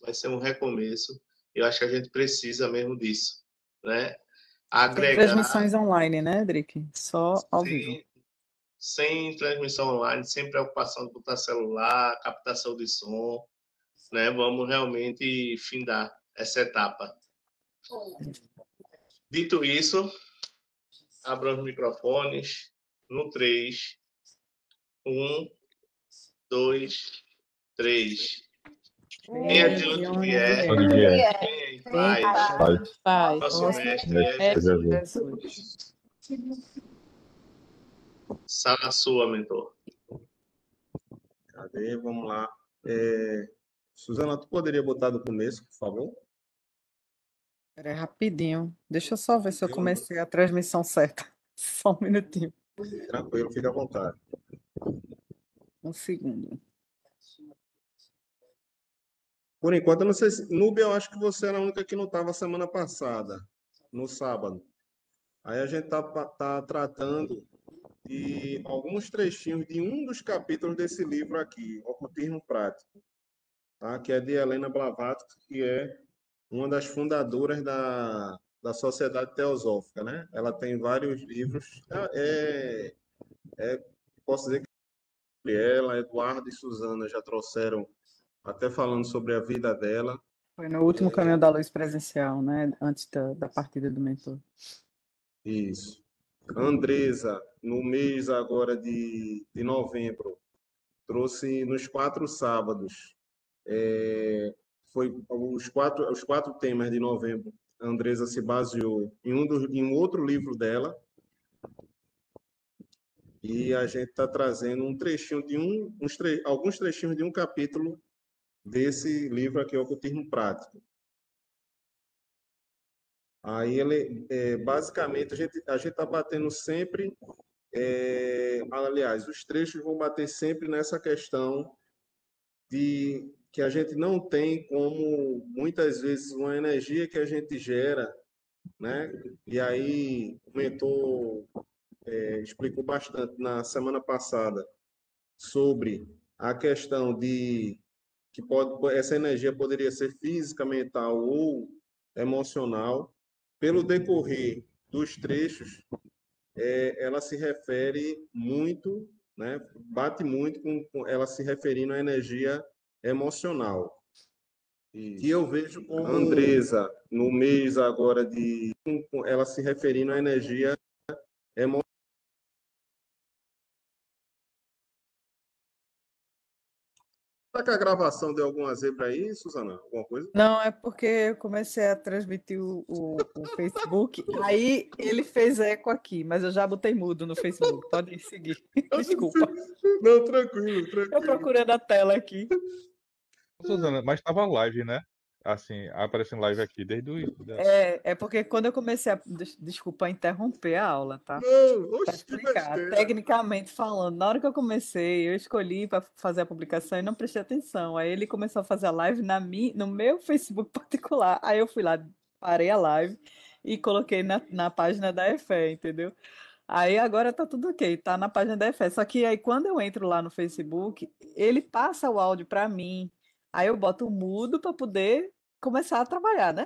vai ser um recomeço. Eu acho que a gente precisa mesmo disso, né? Sem Agregar, transmissões online, né, Drick? Só ao vivo. sem transmissão online, sem preocupação de botar celular, captação de som, né? Vamos realmente findar essa etapa. Dito isso, abram os microfones no 3. 1, 2, 3. Venha de onde vier, Onde vier. venha em Em paz. Paz. Nosso mestre é Seja Jesus. Sala sua, mentor. Cadê? Vamos lá. Suzana, tu poderia botar do começo, por favor? Peraí, rapidinho. Deixa eu só ver se eu comecei a transmissão certa. Só um minutinho. Tranquilo, fica à vontade. Um segundo. Por enquanto, eu não sei se... Núbia, eu acho que você era a única que não estava semana passada, no sábado. Aí a gente tá tratando de alguns trechinhos de um dos capítulos desse livro aqui, Ocultismo Prático, tá? Que é de Helena Blavatsky, que é uma das fundadoras da Sociedade Teosófica, né? Ela tem vários livros. Posso dizer que ela, Eduardo e Suzana já trouxeram, até falando sobre a vida dela. Foi no último Caminho da Luz presencial, né? Antes da partida do mentor. Isso. Andresa, no mês agora de novembro, trouxe nos 4 sábados. Foi os quatro temas de novembro. A Andresa se baseou em um outro livro dela. E a gente está trazendo um trechinho de alguns trechinhos de um capítulo desse livro aqui, Ocultismo Prático. Aí basicamente a gente está batendo sempre, aliás, os trechos vão bater sempre nessa questão de que a gente não tem como, muitas vezes, uma energia que a gente gera, né? E aí o mentor explicou bastante na semana passada sobre a questão de que essa energia poderia ser física, mental ou emocional. Pelo decorrer dos trechos, ela se refere muito, né, bate muito com ela se referindo à energia emocional. Que eu vejo como Andresa, no mês agora ela se referindo à energia emocional. Será que a gravação deu alguma zebra aí, Suzana? Alguma coisa? Não, é porque eu comecei a transmitir o Facebook, aí ele fez eco aqui, mas eu já botei mudo no Facebook. Pode seguir. Desculpa. Não, tranquilo, tranquilo. Eu procurando a tela aqui. Suzana, mas estava live, né? Assim, aparecendo live aqui desde o início. É porque quando eu comecei a. Desculpa interromper a aula, tá? Não, Para oxe, que explicar, besteira. tecnicamente falando, na hora que eu comecei, eu escolhi para fazer a publicação e não prestei atenção. Aí ele começou a fazer a live no meu Facebook particular. Aí eu fui lá, parei a live e coloquei na página da EFE, entendeu? Aí agora tá tudo ok, tá na página da EFE. Só que aí quando eu entro lá no Facebook, ele passa o áudio para mim. Aí eu boto o mudo para poder começar a trabalhar, né?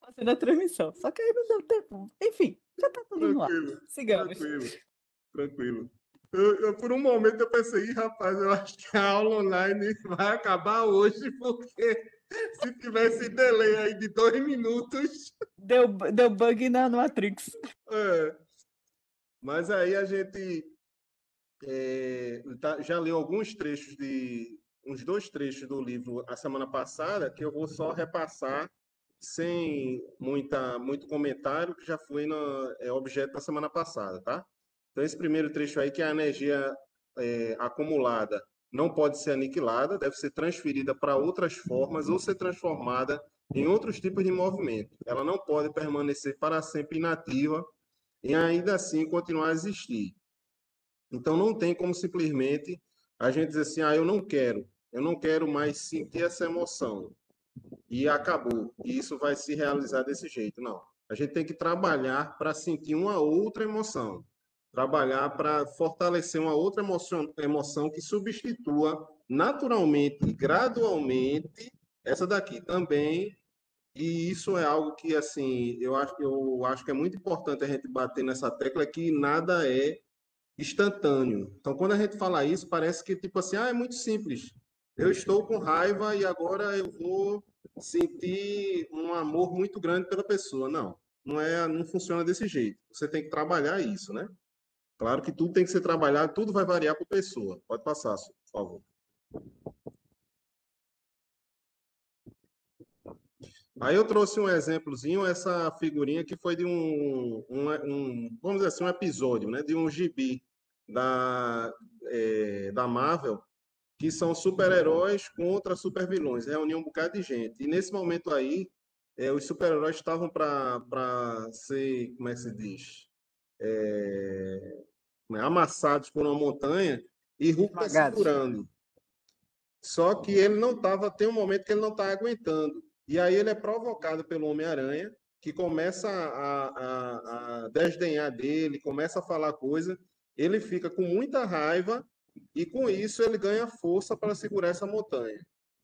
Fazendo a transmissão. Só que aí não deu tempo. Enfim, já tá tudo no ar. Tranquilo, Sigamos. tranquilo. Por um momento eu pensei, "Ih, rapaz, eu acho que a aula online vai acabar hoje, porque se tivesse delay aí de 2 minutos. Deu bug na Matrix. Mas aí a gente já leu alguns trechos uns 2 trechos do livro a semana passada, que eu vou só repassar sem muito comentário, que já foi objeto da semana passada, tá? Então, esse primeiro trecho aí, que é a energia acumulada não pode ser aniquilada, deve ser transferida para outras formas ou ser transformada em outros tipos de movimento. Ela não pode permanecer para sempre inativa e ainda assim continuar a existir. Então, não tem como simplesmente a gente dizer assim, eu não quero mais sentir essa emoção e acabou, e isso vai se realizar desse jeito. Não. A gente tem que trabalhar para sentir uma outra emoção, trabalhar para fortalecer uma outra emoção que substitua naturalmente e gradualmente Essa daqui também, e isso é algo que, assim, eu acho que é muito importante a gente bater nessa tecla, que nada é instantâneo. Então, quando a gente fala isso, parece que, tipo assim, é muito simples. Eu estou com raiva e agora eu vou sentir um amor muito grande pela pessoa. Não, não funciona desse jeito. Você tem que trabalhar isso, né? Claro que tudo tem que ser trabalhado, tudo vai variar por pessoa. Pode passar, por favor. Aí eu trouxe um exemplozinho, essa figurinha que foi de vamos dizer assim, um episódio, né? De um gibi da Marvel, que são super-heróis contra super-vilões. Reuniu um bocado de gente. E nesse momento aí, os super-heróis estavam para ser, como é que se diz? Amassados por uma montanha e Hulk está Esmagados. segurando. Só que ele não estava, tem um momento que ele não está aguentando. E aí ele é provocado pelo Homem-Aranha, que começa a desdenhar dele, começa a falar coisa. Ele fica com muita raiva e com isso ele ganha força para segurar essa montanha.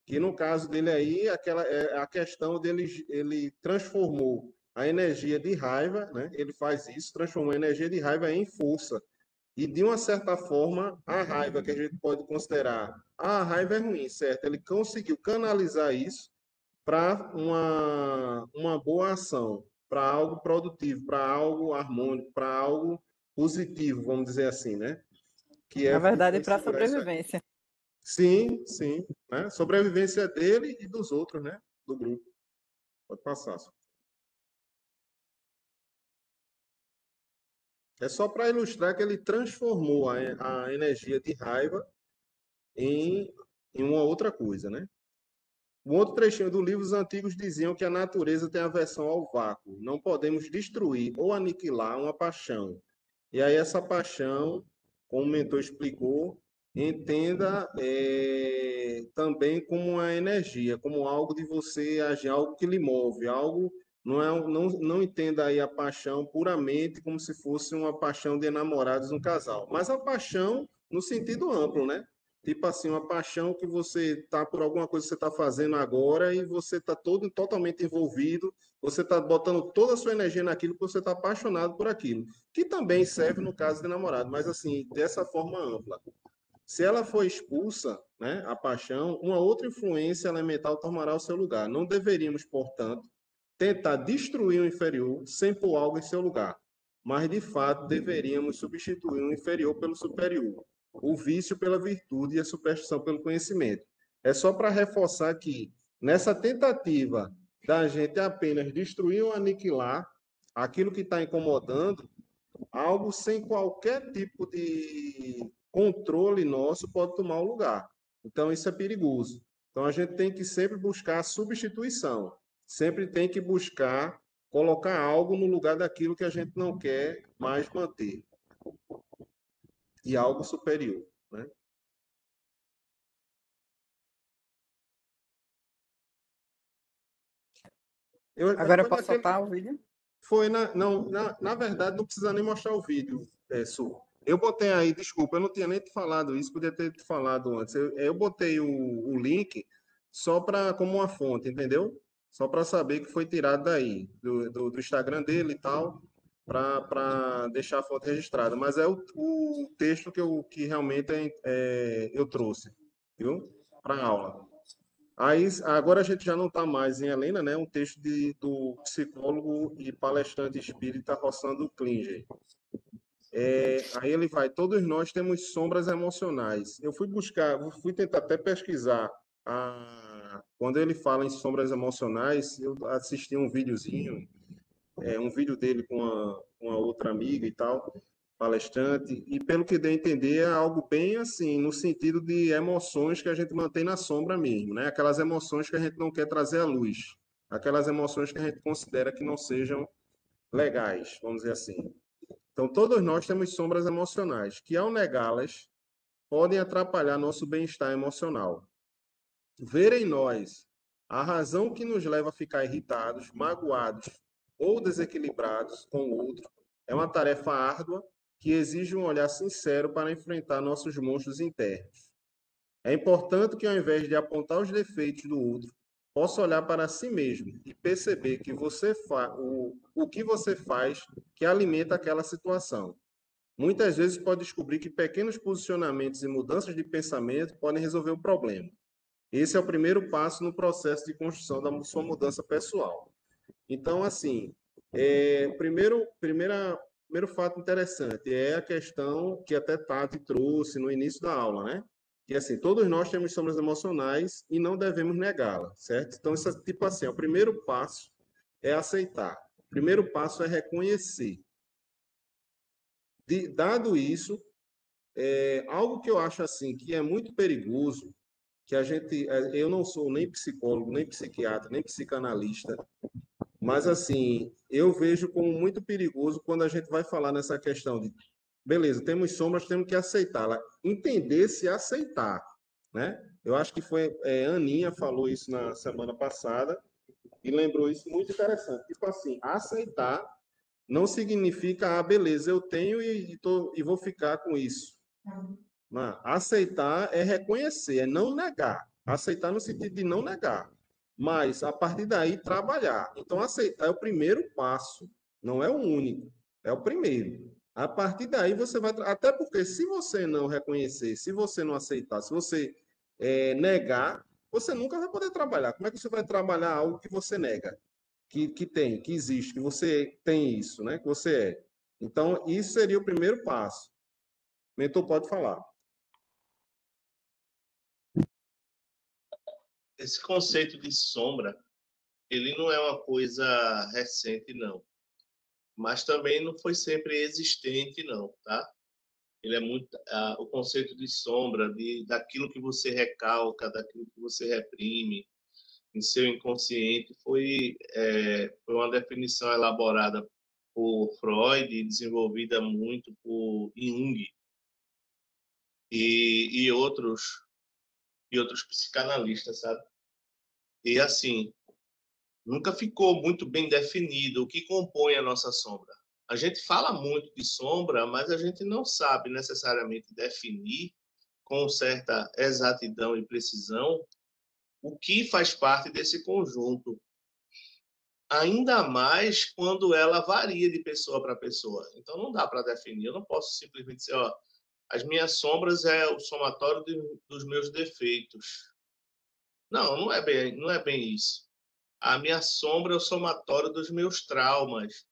Que no caso dele aí, a questão dele, ele transformou a energia de raiva, né? Ele faz isso, transformou a energia de raiva em força. E, de uma certa forma, a raiva que a gente pode considerar, a raiva é ruim, certo? Ele conseguiu canalizar isso para uma boa ação, para algo produtivo, para algo harmônico, para algo positivo, vamos dizer assim, né? Que Na verdade, foi para segurar isso aí. sobrevivência. Sim, sim. Né? Sobrevivência dele e dos outros, né? Do grupo. Pode passar. É só para ilustrar que ele transformou a energia de raiva em, em uma outra coisa, né? Um outro trechinho do livro, os antigos diziam que a natureza tem aversão ao vácuo. Não podemos destruir ou aniquilar uma paixão. E aí essa paixão, como o mentor explicou, entenda também como uma energia, como algo de você agir, algo que lhe move, algo não entenda aí a paixão puramente como se fosse uma paixão de enamorados no casal, mas a paixão no sentido amplo, né? Tipo assim, uma paixão que você tá por alguma coisa que você está fazendo agora e você está todo totalmente envolvido, você está botando toda a sua energia naquilo porque você está apaixonado por aquilo, que também serve no caso de namorado, mas assim, dessa forma ampla. Se ela for expulsa, né, a paixão, uma outra influência elemental tomará o seu lugar. Não deveríamos, portanto, tentar destruir o inferior sem pôr algo em seu lugar, mas de fato deveríamos substituir o inferior pelo superior, o vício pela virtude e a superstição pelo conhecimento. É só para reforçar que nessa tentativa da gente apenas destruir ou aniquilar aquilo que está incomodando, algo sem qualquer tipo de controle nosso pode tomar o lugar. Então, isso é perigoso. Então, a gente tem que sempre buscar a substituição. Sempre tem que buscar colocar algo no lugar daquilo que a gente não quer mais manter. E algo superior, né? Agora eu Foi posso soltar o vídeo? não, na verdade, não precisa nem mostrar o vídeo, Su. Eu botei aí, desculpa, eu não tinha nem te falado isso, podia ter te falado antes. Eu botei o link só para como uma fonte, entendeu? Só para saber que foi tirado daí, do Instagram dele e tal, para deixar a fonte registrada. Mas é o texto que realmente eu trouxe, viu? Para a aula. Aí, agora a gente já não está mais em Helena, né? Um texto do psicólogo e palestrante espírita Rossandro Klinger. Aí ele vai, todos nós temos sombras emocionais. Eu fui tentar até pesquisar. Quando ele fala em sombras emocionais, eu assisti um videozinho, um vídeo dele com uma outra amiga e tal, palestrante, e pelo que deu a entender, é algo bem assim, no sentido de emoções que a gente mantém na sombra mesmo, né? Aquelas emoções que a gente não quer trazer à luz, aquelas emoções que a gente considera que não sejam legais, vamos dizer assim. Então, todos nós temos sombras emocionais, que ao negá-las, podem atrapalhar nosso bem-estar emocional. Ver em nós a razão que nos leva a ficar irritados, magoados ou desequilibrados com o outro é uma tarefa árdua que exige um olhar sincero para enfrentar nossos monstros internos. É importante que, ao invés de apontar os defeitos do outro, possa olhar para si mesmo e perceber que o que você faz que alimenta aquela situação. Muitas vezes pode descobrir que pequenos posicionamentos e mudanças de pensamento podem resolver o problema. Esse é o primeiro passo no processo de construção da sua mudança pessoal. Então, assim, primeiro fato interessante é a questão que até Tati trouxe no início da aula, né? Que assim, todos nós temos sombras emocionais e não devemos negá-las, certo? Então, isso é tipo assim, o primeiro passo é aceitar. O primeiro passo é reconhecer. Dado isso, algo que eu acho assim que é muito perigoso, que eu não sou nem psicólogo, nem psiquiatra, nem psicanalista, mas assim, eu vejo como muito perigoso quando a gente vai falar nessa questão de, beleza, temos sombras, temos que aceitá-la, entender se aceitar, né? Eu acho que foi Aninha falou isso na semana passada e lembrou isso muito interessante. Tipo assim, aceitar não significa, beleza, eu tenho e vou ficar com isso. Não, aceitar é reconhecer, é não negar. Aceitar no sentido de não negar. Mas, a partir daí, trabalhar. Então, aceitar é o primeiro passo. Não é o único. É o primeiro. A partir daí, você vai... Até porque, se você não reconhecer, se você não aceitar, se você negar, você nunca vai poder trabalhar. Como é que você vai trabalhar algo que você nega? Que existe, que você tem isso, né? Que você é. Então, isso seria o primeiro passo. Mentor, pode falar. Esse conceito de sombra, ele não é uma coisa recente, não. Mas também não foi sempre existente, não, tá? Ele é muito... o conceito de sombra, daquilo que você recalca, daquilo que você reprime em seu inconsciente, foi uma definição elaborada por Freud e desenvolvida muito por Jung e outros psicanalistas, sabe? E assim, nunca ficou muito bem definido o que compõe a nossa sombra. A gente fala muito de sombra, mas a gente não sabe necessariamente definir com certa exatidão e precisão o que faz parte desse conjunto. Ainda mais quando ela varia de pessoa para pessoa. Então não dá para definir. Eu não posso simplesmente dizer, ó, as minhas sombras é o somatório dos meus defeitos. Não é bem isso. A minha sombra é o somatório dos meus traumas.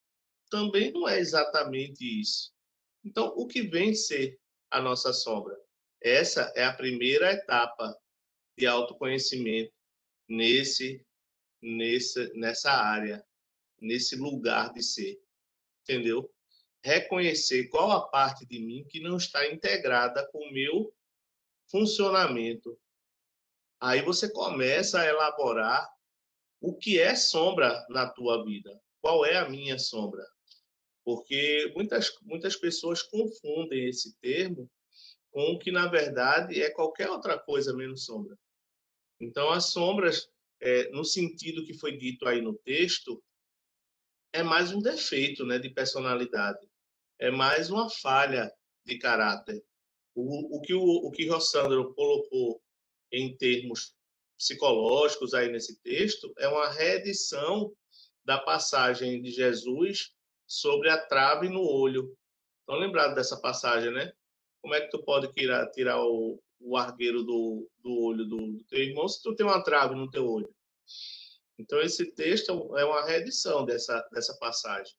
Também não é exatamente isso. Então, o que vem ser a nossa sombra? Essa é a primeira etapa de autoconhecimento nessa área, nesse lugar de ser, entendeu? Reconhecer qual a parte de mim que não está integrada com o meu funcionamento. Aí você começa a elaborar o que é sombra na tua vida. Qual é a minha sombra? Porque muitas pessoas confundem esse termo com o que, na verdade, é qualquer outra coisa menos sombra. Então, as sombras, no sentido que foi dito aí no texto, é mais um defeito, né, de personalidade. É mais uma falha de caráter. O que Rossandro colocou em termos psicológicos aí nesse texto é uma reedição da passagem de Jesus sobre a trave no olho. Estão lembrados dessa passagem, né? Como é que tu pode tirar o argueiro do olho do teu irmão se tu tem uma trave no teu olho? Então, esse texto é uma reedição dessa passagem.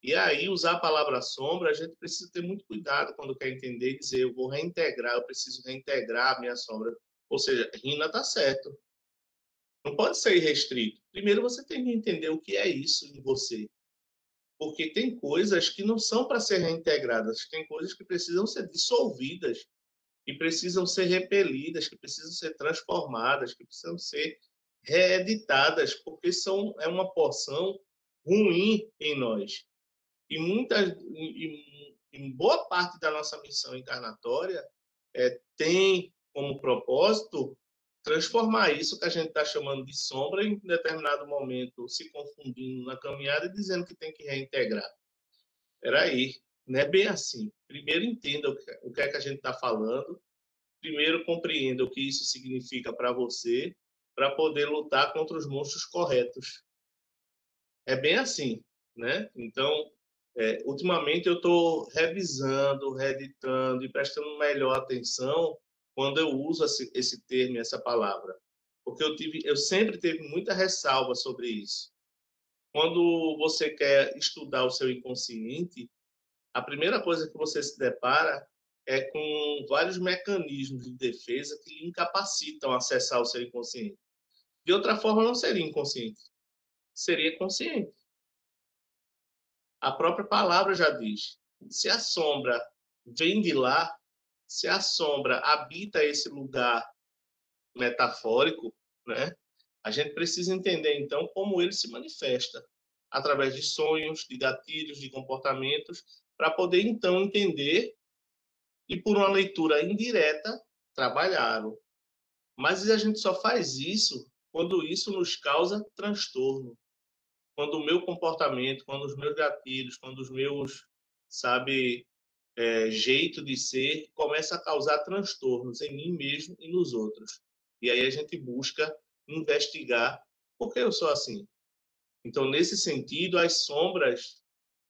E aí, usar a palavra sombra, a gente precisa ter muito cuidado quando quer entender e dizer, eu vou reintegrar, eu preciso reintegrar a minha sombra. Ou seja, Rina está certo. Não pode ser irrestrito. Primeiro, você tem que entender o que é isso em você. Porque tem coisas que não são para ser reintegradas, tem coisas que precisam ser dissolvidas, que precisam ser repelidas, que precisam ser transformadas, que precisam ser reeditadas, porque é uma porção ruim em nós. E em boa parte da nossa missão encarnatória tem como propósito transformar isso que a gente está chamando de sombra em determinado momento, se confundindo na caminhada e dizendo que tem que reintegrar. Espera aí, não é bem assim. Primeiro entenda o que é que a gente está falando, primeiro compreenda o que isso significa para você, para poder lutar contra os monstros corretos. É bem assim, né? Então, ultimamente eu estou revisando, reeditando e prestando melhor atenção quando eu uso esse termo, essa palavra, porque eu sempre tive muita ressalva sobre isso. Quando você quer estudar o seu inconsciente, a primeira coisa que você se depara é com vários mecanismos de defesa que lhe incapacitam a acessar o seu inconsciente. De outra forma, não seria inconsciente, seria consciente. A própria palavra já diz: se a sombra vem de lá, se a sombra habita esse lugar metafórico, né? A gente precisa entender, então, como ele se manifesta através de sonhos, de gatilhos, de comportamentos, para poder, então, entender e, por uma leitura indireta, trabalhá-lo. Mas a gente só faz isso quando isso nos causa transtorno. Quando o meu comportamento, quando os meus gatilhos, quando os meus, sabe, jeito de ser começa a causar transtornos em mim mesmo e nos outros. E aí a gente busca investigar por que eu sou assim. Então, nesse sentido, as sombras,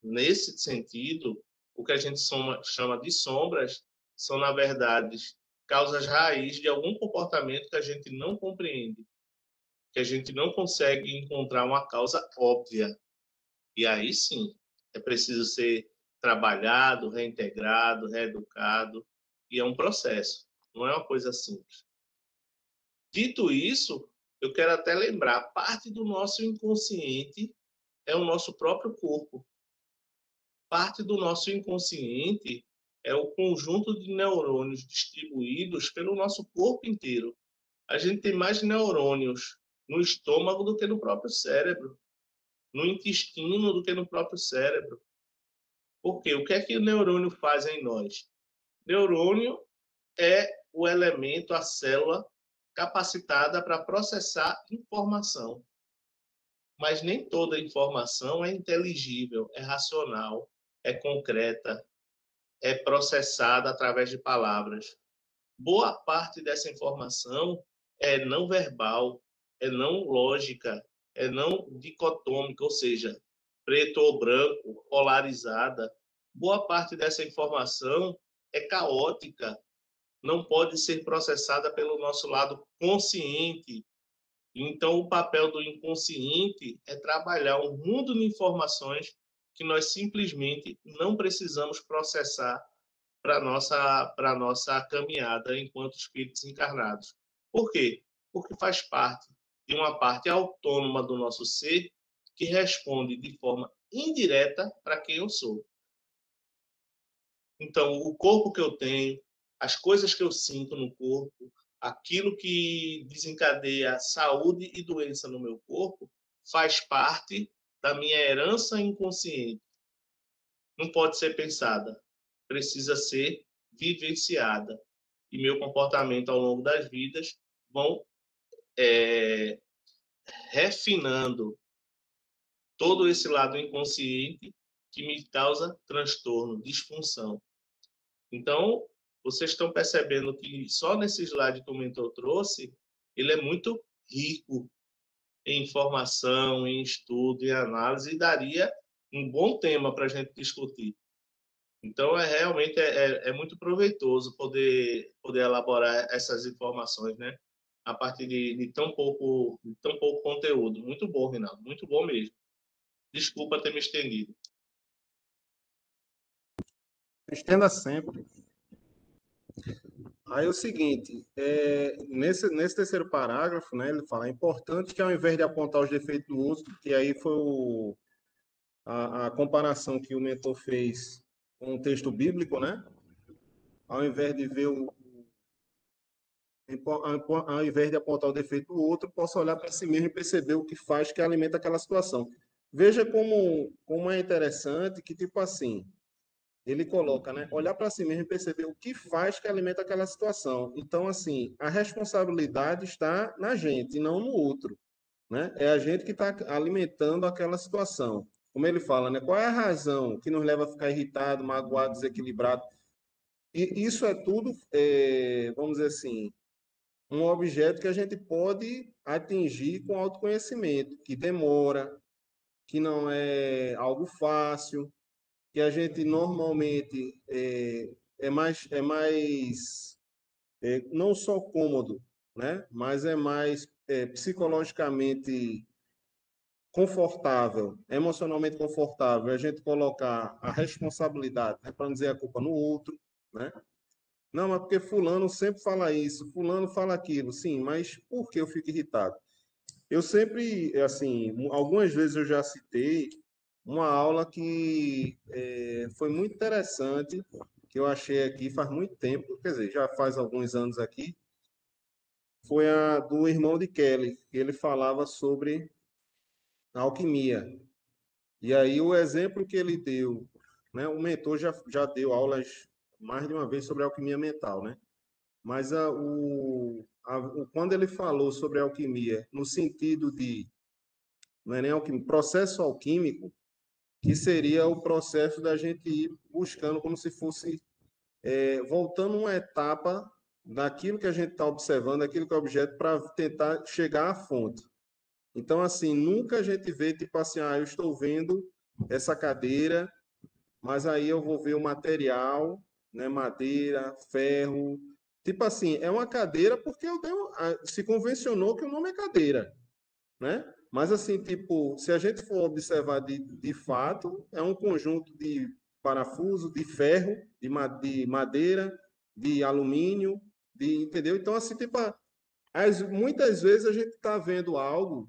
nesse sentido, o que a gente chama de sombras são, na verdade, causas raiz de algum comportamento que a gente não compreende, que a gente não consegue encontrar uma causa óbvia. E aí sim, é preciso ser trabalhado, reintegrado, reeducado, e é um processo, não é uma coisa simples. Dito isso, eu quero até lembrar, parte do nosso inconsciente é o nosso próprio corpo. Parte do nosso inconsciente é o conjunto de neurônios distribuídos pelo nosso corpo inteiro. A gente tem mais neurônios no estômago do que no próprio cérebro, no intestino do que no próprio cérebro. Por quê? O que é que o neurônio faz em nós? Neurônio é o elemento, a célula capacitada para processar informação. Mas nem toda informação é inteligível, é racional, é concreta, é processada através de palavras. Boa parte dessa informação é não verbal, é não lógica, é não dicotômica, ou seja, preto ou branco, polarizada. Boa parte dessa informação é caótica, não pode ser processada pelo nosso lado consciente. Então, o papel do inconsciente é trabalhar um mundo de informações que nós simplesmente não precisamos processar para a nossa caminhada enquanto espíritos encarnados. Por quê? Porque faz parte de uma parte autônoma do nosso ser que responde de forma indireta para quem eu sou. Então, o corpo que eu tenho, as coisas que eu sinto no corpo, aquilo que desencadeia saúde e doença no meu corpo, faz parte da minha herança inconsciente. Não pode ser pensada, precisa ser vivenciada. E meu comportamento ao longo das vidas vão refinando todo esse lado inconsciente que me causa transtorno, disfunção. Então, vocês estão percebendo que só nesse slide que o mentor trouxe, ele é muito rico em informação, em estudo, em análise, e daria um bom tema para a gente discutir. Então, realmente muito proveitoso poder elaborar essas informações, né? A partir de tão pouco conteúdo. Muito bom, Rinaldo, muito bom mesmo. Desculpa ter me estendido. Estenda sempre. Aí é o seguinte, nesse terceiro parágrafo, né, ele fala, é importante que ao invés de apontar os defeitos do outro, que aí foi a comparação que o mentor fez com o texto bíblico, né? Ao invés de ver ao invés de apontar o defeito do outro, possa olhar para si mesmo e perceber o que faz que alimenta aquela situação. Veja como é interessante que, tipo assim, ele coloca, né? Olhar para si mesmo e perceber o que faz que alimenta aquela situação. Então, assim, a responsabilidade está na gente e não no outro, né? É a gente que está alimentando aquela situação. Como ele fala, né? Qual é a razão que nos leva a ficar irritado, magoado, desequilibrado? E isso é tudo, vamos dizer assim, um objeto que a gente pode atingir com autoconhecimento, que demora, que não é algo fácil, que a gente normalmente não só cômodo, né? Mas é mais psicologicamente confortável, emocionalmente confortável, a gente colocar a responsabilidade, né, para não dizer a culpa no outro, né? Não, mas porque fulano sempre fala isso, fulano fala aquilo. Sim, mas por que eu fico irritado? Eu sempre, assim, algumas vezes eu já citei uma aula que foi muito interessante, que eu achei aqui faz muito tempo, quer dizer, já faz alguns anos aqui, foi a do irmão de Kelly, que ele falava sobre alquimia. E aí o exemplo que ele deu, né, o mentor já deu aulas mais de uma vez sobre alquimia mental, né? Mas quando ele falou sobre alquimia, no sentido de, não é nem alquimia, processo alquímico, que seria o processo da gente ir buscando como se fosse voltando uma etapa daquilo que a gente está observando, daquilo que é objeto, para tentar chegar à fonte. Então, assim, nunca a gente vê, tipo assim, eu estou vendo essa cadeira, mas aí eu vou ver o material, né, madeira, ferro. Tipo assim, é uma cadeira porque se convencionou que o nome é cadeira, né? Mas assim, tipo, se a gente for observar de fato, é um conjunto de parafuso, de ferro, de madeira, de alumínio, entendeu? Então, assim, tipo, muitas vezes a gente está vendo algo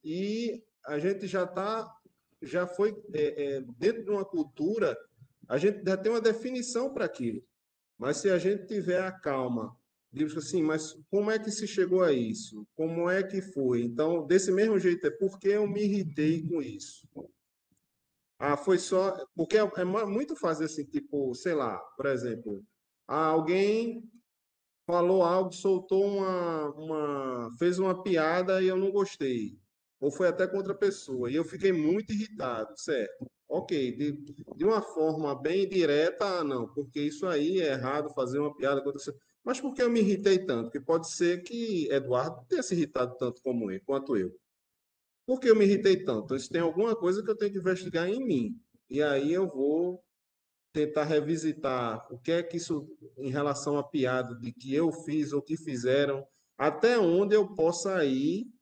e a gente já foi dentro de uma cultura, a gente já tem uma definição para aquilo. Mas se a gente tiver a calma, diz assim, mas como é que se chegou a isso? Como é que foi? Então, desse mesmo jeito, é porque eu me irritei com isso. Foi só. Porque é muito fácil assim, tipo, sei lá, por exemplo, alguém falou algo, soltou fez uma piada e eu não gostei. Ou foi até contra a pessoa. E eu fiquei muito irritado, certo? Ok, de uma forma bem direta, não, porque isso aí é errado fazer uma piada contra você. Mas por que eu me irritei tanto? Porque pode ser que Eduardo tenha se irritado tanto como eu, quanto eu. Por que eu me irritei tanto? Isso tem alguma coisa que eu tenho que investigar em mim. E aí eu vou tentar revisitar o que é que isso, em relação à piada, de que eu fiz ou que fizeram, até onde eu possa ir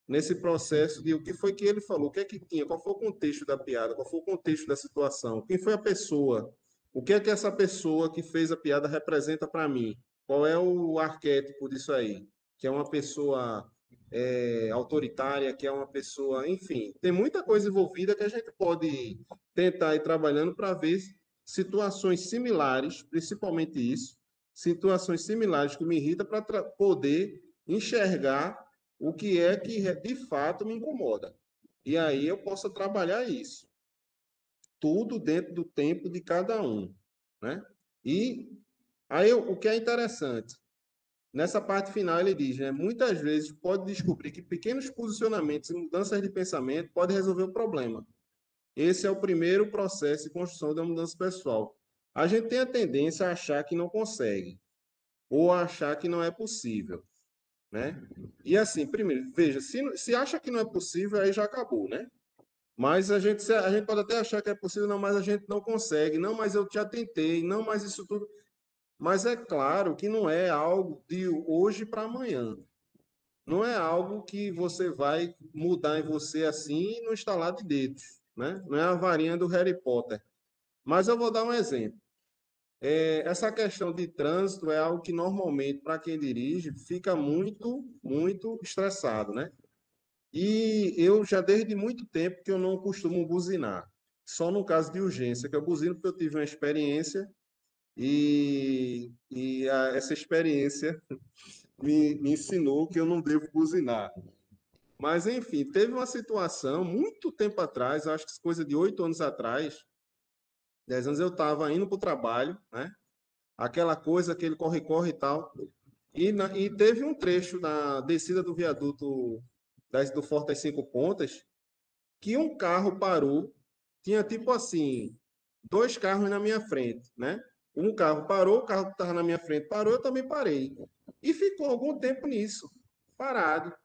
nesse processo de o que foi que ele falou, o que é que tinha, qual foi o contexto da piada, qual foi o contexto da situação, quem foi a pessoa, o que é que essa pessoa que fez a piada representa para mim, qual é o arquétipo disso aí, que é uma pessoa autoritária, que é uma pessoa, enfim, tem muita coisa envolvida que a gente pode tentar ir trabalhando para ver situações similares, principalmente isso, situações similares que me irritam para poder enxergar o que é que de fato me incomoda. E aí eu posso trabalhar isso. Tudo dentro do tempo de cada um, né? E aí o que é interessante, nessa parte final ele diz, né, muitas vezes pode descobrir que pequenos posicionamentos e mudanças de pensamento podem resolver o problema. Esse é o primeiro processo de construção da mudança pessoal. A gente tem a tendência a achar que não consegue, ou a achar que não é possível, né? E assim, primeiro, veja, se acha que não é possível, aí já acabou, né? Mas a gente pode até achar que é possível, não, mas a gente não consegue, não, mas eu já tentei, não, mas isso tudo. Mas é claro que não é algo de hoje para amanhã. Não é algo que você vai mudar em você assim no estalar de dedos, né? Não é a varinha do Harry Potter. Mas eu vou dar um exemplo. Essa questão de trânsito é algo que normalmente, para quem dirige, fica muito, muito estressado, né? E eu já desde muito tempo que eu não costumo buzinar. Só no caso de urgência, que eu buzino porque eu tive uma experiência essa experiência me ensinou que eu não devo buzinar. Mas, enfim, teve uma situação, muito tempo atrás, acho que coisa de 8 anos atrás, 10 anos, eu estava indo para o trabalho, né? Aquela coisa, aquele corre-corre e tal. E teve um trecho na descida do viaduto do Forte das Cinco Pontas que um carro parou, tinha tipo assim, dois carros na minha frente, né? Um carro parou, o carro que estava na minha frente parou, eu também parei. E ficou algum tempo nisso, parado.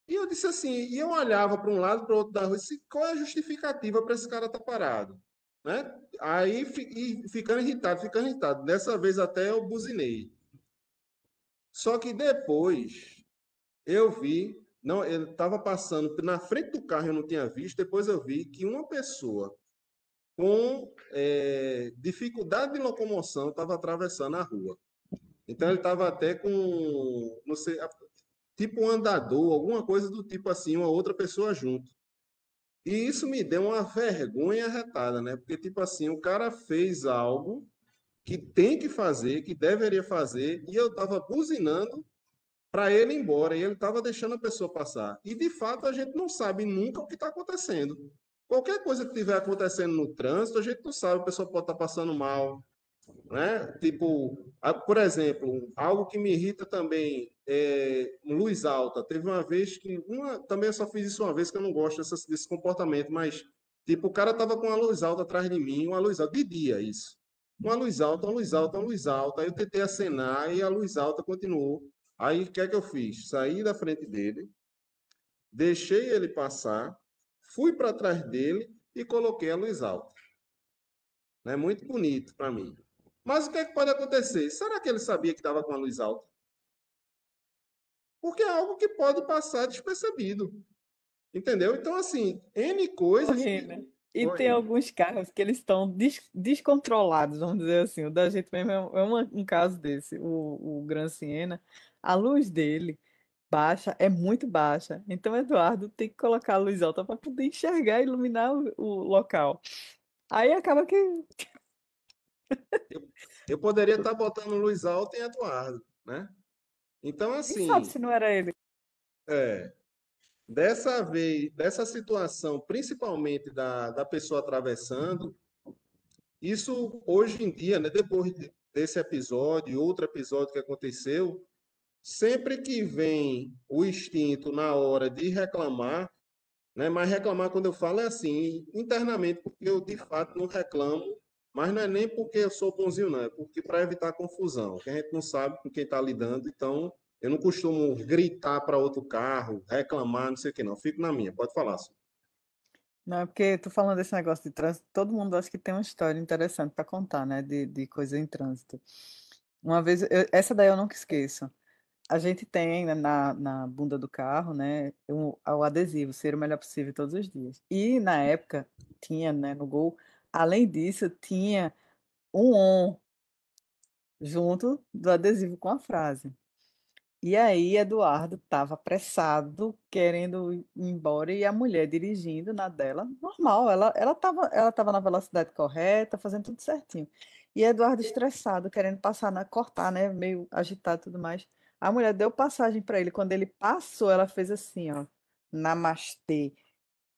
E eu disse assim, e eu olhava para um lado, para o outro da rua, e disse, qual é a justificativa para esse cara estar parado? Né? Aí, e ficando irritado, ficando irritado. Dessa vez até eu buzinei. Só que depois eu vi, não, ele estava passando na frente do carro, eu não tinha visto, depois eu vi que uma pessoa com dificuldade de locomoção estava atravessando a rua. Então ele estava até com, não sei, tipo um andador, alguma coisa do tipo assim, uma outra pessoa junto. E isso me deu uma vergonha arretada, né? Porque, tipo assim, o cara fez algo que tem que fazer, que deveria fazer, e eu estava buzinando para ele ir embora, e ele estava deixando a pessoa passar. E, de fato, a gente não sabe nunca o que está acontecendo. Qualquer coisa que estiver acontecendo no trânsito, a gente não sabe, a pessoa pode estar passando mal, né? Tipo, por exemplo, algo que me irrita também é luz alta. Teve uma vez que, também eu só fiz isso uma vez, que eu não gosto desse comportamento, mas, tipo, o cara tava com uma luz alta atrás de mim, uma luz alta, de dia isso. Uma luz alta, uma luz alta, uma luz alta. Aí eu tentei acenar e a luz alta continuou. Aí o que é que eu fiz? Saí da frente dele, deixei ele passar, fui para trás dele e coloquei a luz alta. É muito bonito para mim. Mas o que é que pode acontecer? Será que ele sabia que estava com a luz alta? Porque é algo que pode passar despercebido. Entendeu? Então, assim, N coisas Correr, que. né? E tem Oi. alguns carros que eles estão descontrolados, vamos dizer assim. O da gente mesmo um caso desse. O Gran Siena, a luz dele baixa, é muito baixa. Então, Eduardo tem que colocar a luz alta para poder enxergar e iluminar o local. Aí acaba que. Eu poderia estar botando luz alta em Eduardo, né? Então, Quem sabe assim, se não era ele? é, dessa vez, dessa situação, principalmente da pessoa atravessando, isso hoje em dia, né, depois desse episódio, outro episódio que aconteceu, sempre que vem o instinto na hora de reclamar, né? Mas reclamar, quando eu falo, é assim, internamente, porque eu de fato não reclamo, mas não é nem porque eu sou bonzinho, não, é porque para evitar confusão, que a gente não sabe com quem está lidando, então eu não costumo gritar para outro carro, reclamar, não sei o que, não. Fico na minha, pode falar. Senhor. Não, é porque tu falando desse negócio de trânsito, todo mundo acha que tem uma história interessante para contar, né? De coisa em trânsito. Uma vez, essa daí eu nunca esqueço. A gente tem, né, na bunda do carro, né, o adesivo, ser o melhor possível todos os dias. E na época tinha, né, no Gol, além disso, tinha um on junto do adesivo com a frase. E aí, Eduardo estava apressado, querendo ir embora, e a mulher dirigindo na dela, normal, ela tava na velocidade correta, fazendo tudo certinho. E Eduardo estressado, querendo passar, cortar, né, meio agitado e tudo mais. A mulher deu passagem para ele. Quando ele passou, ela fez assim, ó, namastê.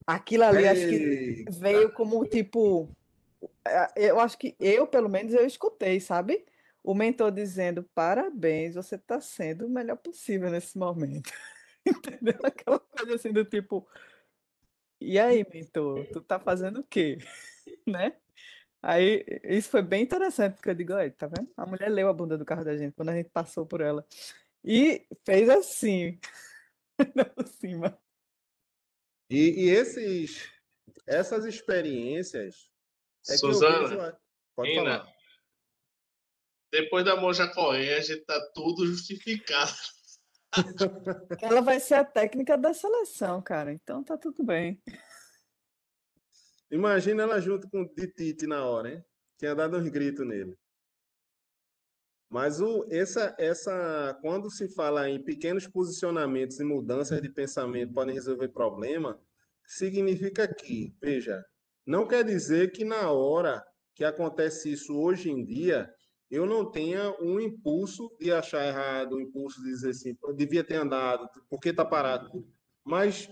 Aquilo ali, acho que Eita! veio como tipo. Eu acho que eu, pelo menos, eu escutei, sabe? O mentor dizendo: parabéns, você está sendo o melhor possível nesse momento. Entendeu? Aquela coisa assim do tipo: e aí, mentor, tu tá fazendo o quê? Né? Aí, isso foi bem interessante, porque eu digo: olha, tá vendo? A mulher leu a bunda do carro da gente quando a gente passou por ela. E fez assim, por cima. E essas experiências é que eu vejo. Suzana, Pode Ina, falar. depois da Monja Coen, a gente tá tudo justificado. Ela vai ser a técnica da seleção, cara. Então tá tudo bem. Imagina ela junto com o Tite na hora, hein? Tinha dado uns gritos nele. Mas quando se fala em pequenos posicionamentos e mudanças de pensamento podem resolver problema, significa que, veja, não quer dizer que na hora que acontece isso hoje em dia, eu não tenha um impulso de achar errado, um impulso de dizer assim, eu devia ter andado, por que está parado? Mas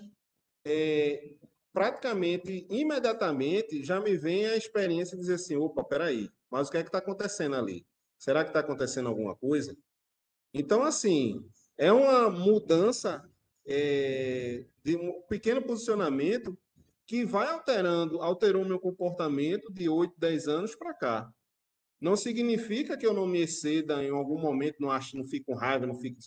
praticamente, imediatamente, já me vem a experiência de dizer assim, opa, peraí, mas o que é que está acontecendo ali? Será que está acontecendo alguma coisa? Então, assim, é uma mudança de um pequeno posicionamento que vai alterou o meu comportamento de 8, 10 anos para cá. Não significa que eu não me exceda em algum momento, não fico com raiva, não fico.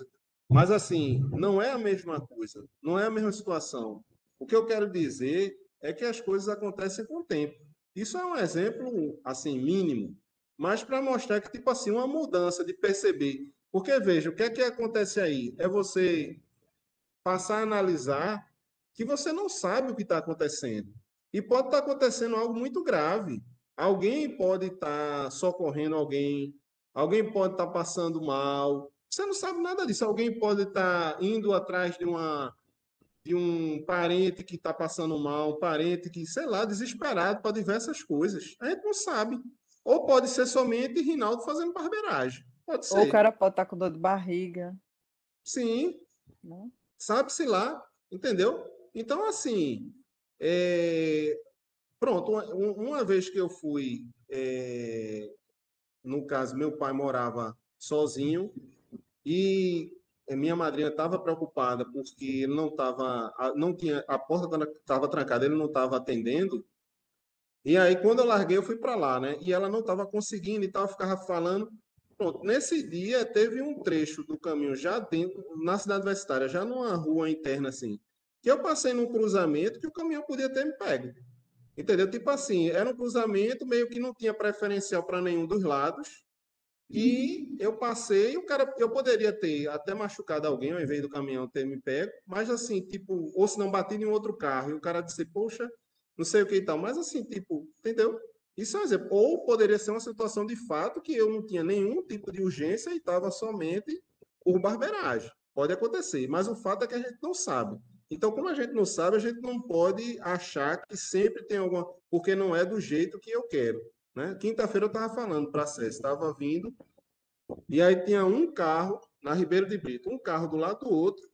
Mas, assim, não é a mesma coisa, não é a mesma situação. O que eu quero dizer é que as coisas acontecem com o tempo. Isso é um exemplo, assim, mínimo, mas para mostrar que, tipo assim, uma mudança de perceber. Porque, veja, o que é que acontece aí? É você passar a analisar que você não sabe o que está acontecendo. E pode estar acontecendo algo muito grave. Alguém pode estar socorrendo alguém, alguém pode estar passando mal. Você não sabe nada disso. Alguém pode estar indo atrás de um parente que está passando mal, um parente que, sei lá, desesperado para diversas coisas. A gente não sabe. Ou pode ser somente Rinaldo fazendo barbeiragem. Pode Ou o ser. cara pode estar com dor de barriga, Sim, né? sabe-se lá, entendeu? Então, assim, é, pronto, uma vez que eu fui, no caso, meu pai morava sozinho e minha madrinha estava preocupada porque ele não estava, não tinha, a porta estava trancada, ele não estava atendendo. E aí, quando eu larguei, eu fui para lá, né? E ela não estava conseguindo e tal, ficava falando. Pronto, nesse dia teve um trecho do caminho já dentro, na cidade universitária, já numa rua interna assim, que eu passei num cruzamento que o caminhão podia ter me pego. Entendeu? Tipo assim, era um cruzamento meio que não tinha preferencial para nenhum dos lados. E eu passei, o cara, eu poderia ter até machucado alguém ao invés do caminhão ter me pego, mas assim, tipo, ou se não batido em outro carro, e o cara disse, poxa, não sei o que e tal, mas assim, tipo, entendeu? Isso é um exemplo. Ou poderia ser uma situação de fato que eu não tinha nenhum tipo de urgência e estava somente por barbeiragem. Pode acontecer, mas o fato é que a gente não sabe. Então, como a gente não sabe, a gente não pode achar que sempre tem alguma. Porque não é do jeito que eu quero. Né? Quinta-feira eu estava falando para a César, estava vindo e aí tinha um carro na Ribeiro de Brito, um carro do lado do outro,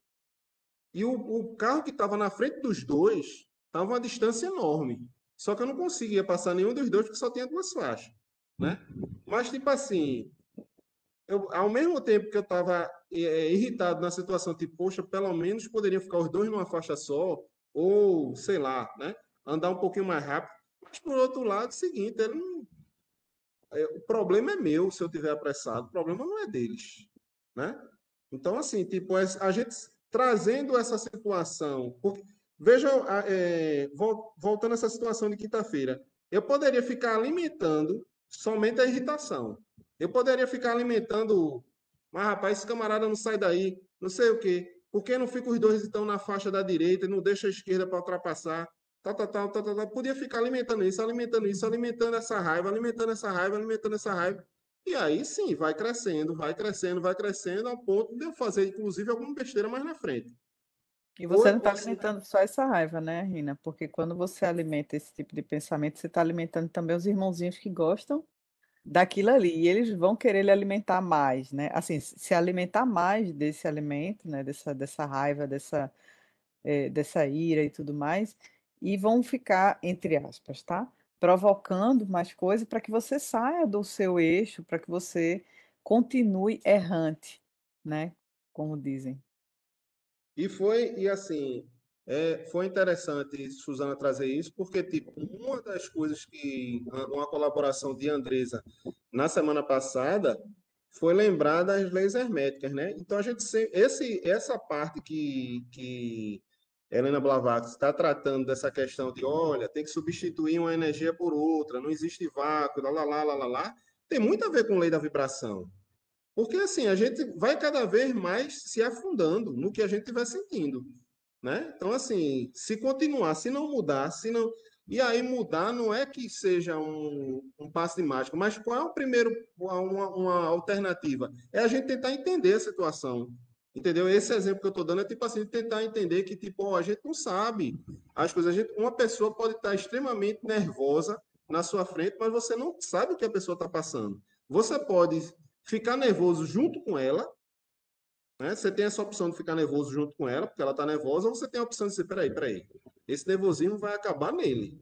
e o carro que estava na frente dos dois estava uma distância enorme. Só que eu não conseguia passar nenhum dos dois porque só tinha duas faixas, né? Mas tipo assim, ao mesmo tempo que eu estava irritado na situação, tipo, poxa, pelo menos poderiam ficar os dois numa faixa só, ou sei lá, né? Andar um pouquinho mais rápido. Mas por outro lado, é o seguinte, ele não, o problema é meu se eu tiver apressado, o problema não é deles, né? Então, assim, tipo, a gente trazendo essa situação, porque, veja, voltando a essa situação de quinta-feira, eu poderia ficar alimentando somente a irritação. Eu poderia ficar alimentando, mas rapaz, esse camarada não sai daí, não sei o quê. Por que não fica os dois então na faixa da direita e não deixa a esquerda para ultrapassar? Tal, tal, tal, tal, tal, tal. Podia ficar alimentando isso, alimentando essa raiva, alimentando essa raiva, alimentando essa raiva. E aí sim, vai crescendo, vai crescendo, vai crescendo, ao ponto de eu fazer, inclusive, alguma besteira mais na frente. E Ou você eu não está posso. alimentando só essa raiva, né, Rina? Porque quando você alimenta esse tipo de pensamento, você está alimentando também os irmãozinhos que gostam daquilo ali. E eles vão querer lhe alimentar mais, né? Assim, se alimentar mais desse alimento, né? Dessa raiva, dessa ira e tudo mais. E vão ficar, entre aspas, tá? Provocando mais coisas para que você saia do seu eixo, para que você continue errante, né? Como dizem. E assim, foi interessante, Suzana, trazer isso, porque, tipo, uma das coisas que, uma colaboração de Andresa na semana passada, foi lembrar das leis herméticas, né? Então, a gente, essa parte que Helena Blavatsky está tratando dessa questão de, olha, tem que substituir uma energia por outra, não existe vácuo, lá, tem muito a ver com lei da vibração. Porque assim, a gente vai cada vez mais se afundando no que a gente estiver sentindo, né? Então, assim, se continuar, se não mudar, se não. E aí mudar não é que seja um passe de mágica, mas qual é o primeiro, uma alternativa? É a gente tentar entender a situação. Entendeu? Esse exemplo que eu estou dando é tipo assim, tentar entender que, tipo, ó, a gente não sabe as coisas. Uma pessoa pode estar extremamente nervosa na sua frente, mas você não sabe o que a pessoa está passando. Você pode ficar nervoso junto com ela, né? Você tem essa opção de ficar nervoso junto com ela, porque ela está nervosa, ou você tem a opção de dizer, peraí, esse nervosismo vai acabar nele,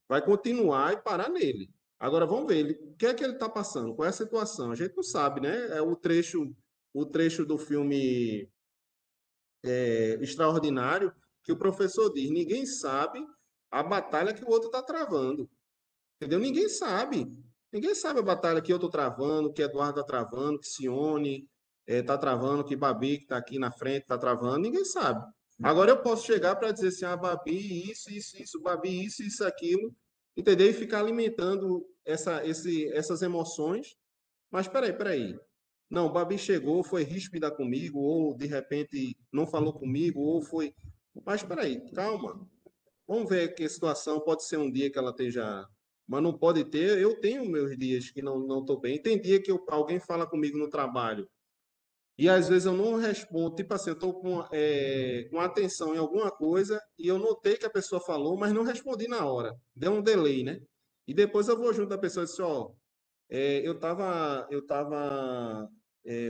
vai continuar e parar nele. Agora vamos ver, o que é que ele está passando, qual é a situação? A gente não sabe, né? É o trecho do filme Extraordinário, que o professor diz, ninguém sabe a batalha que o outro está travando. Entendeu? Ninguém sabe. Ninguém sabe a batalha que eu estou travando, que Eduardo está travando, que Cione está travando, que Babi, que está aqui na frente, está travando. Ninguém sabe. Agora eu posso chegar para dizer assim, Babi, isso, Babi, isso, aquilo, entendeu? E ficar alimentando essas emoções. Mas peraí. Não, Babi chegou, foi ríspida comigo, ou de repente não falou comigo, ou foi. Mas peraí, calma. Vamos ver que a situação pode ser um dia que ela esteja. Mas não pode ter. Eu tenho meus dias que não estou bem. Tem dia que alguém fala comigo no trabalho e às vezes eu não respondo. Tipo assim, eu estou com atenção em alguma coisa e eu notei que a pessoa falou, mas não respondi na hora. Deu um delay, né? E depois eu vou junto da pessoa e disse: Ó, eu tava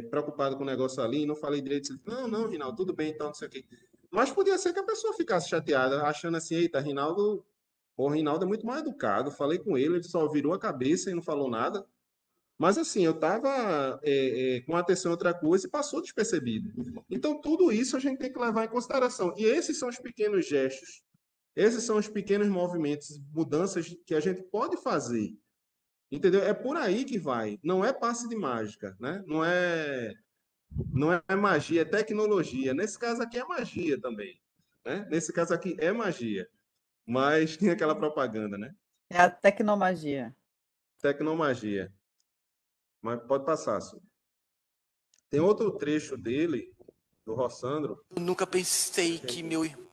preocupado com o negócio ali, não falei direito. Não, Rinaldo, tudo bem, então, não sei o quê. Mas podia ser que a pessoa ficasse chateada, achando assim, eita, o Rinaldo é muito mal educado. Falei com ele só virou a cabeça e não falou nada. Mas assim, eu estava com atenção em outra coisa e passou despercebido. Então, tudo isso a gente tem que levar em consideração. E esses são os pequenos gestos, esses são os pequenos movimentos, mudanças que a gente pode fazer. Entendeu? É por aí que vai. Não é passe de mágica, né? Não é magia, é tecnologia. Nesse caso aqui é magia também, né? Nesse caso aqui é magia. Mas tem aquela propaganda, né? É a tecnomagia. Tecnomagia. Mas pode passar, Su. Tem outro trecho dele, do Rossandro. Eu nunca pensei que meu irmão.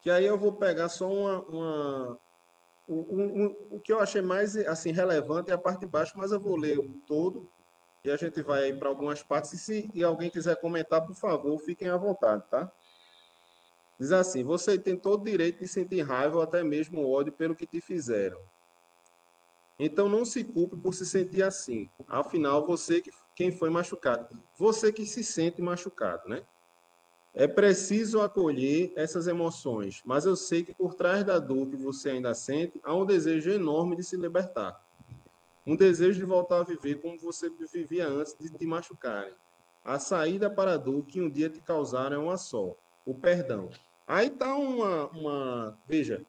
Que aí eu vou pegar só o que eu achei mais assim relevante é a parte de baixo, mas eu vou ler o todo e a gente vai para algumas partes. E se alguém quiser comentar, por favor, fiquem à vontade, tá? Diz assim: você tem todo o direito de sentir raiva ou até mesmo ódio pelo que te fizeram. Então não se culpe por se sentir assim. Afinal, quem foi machucado, você que se sente machucado, né? É preciso acolher essas emoções, mas eu sei que por trás da dor que você ainda sente, há um desejo enorme de se libertar. Um desejo de voltar a viver como você vivia antes de te machucarem. A saída para a dor que um dia te causaram é uma só: o perdão. Aí está veja,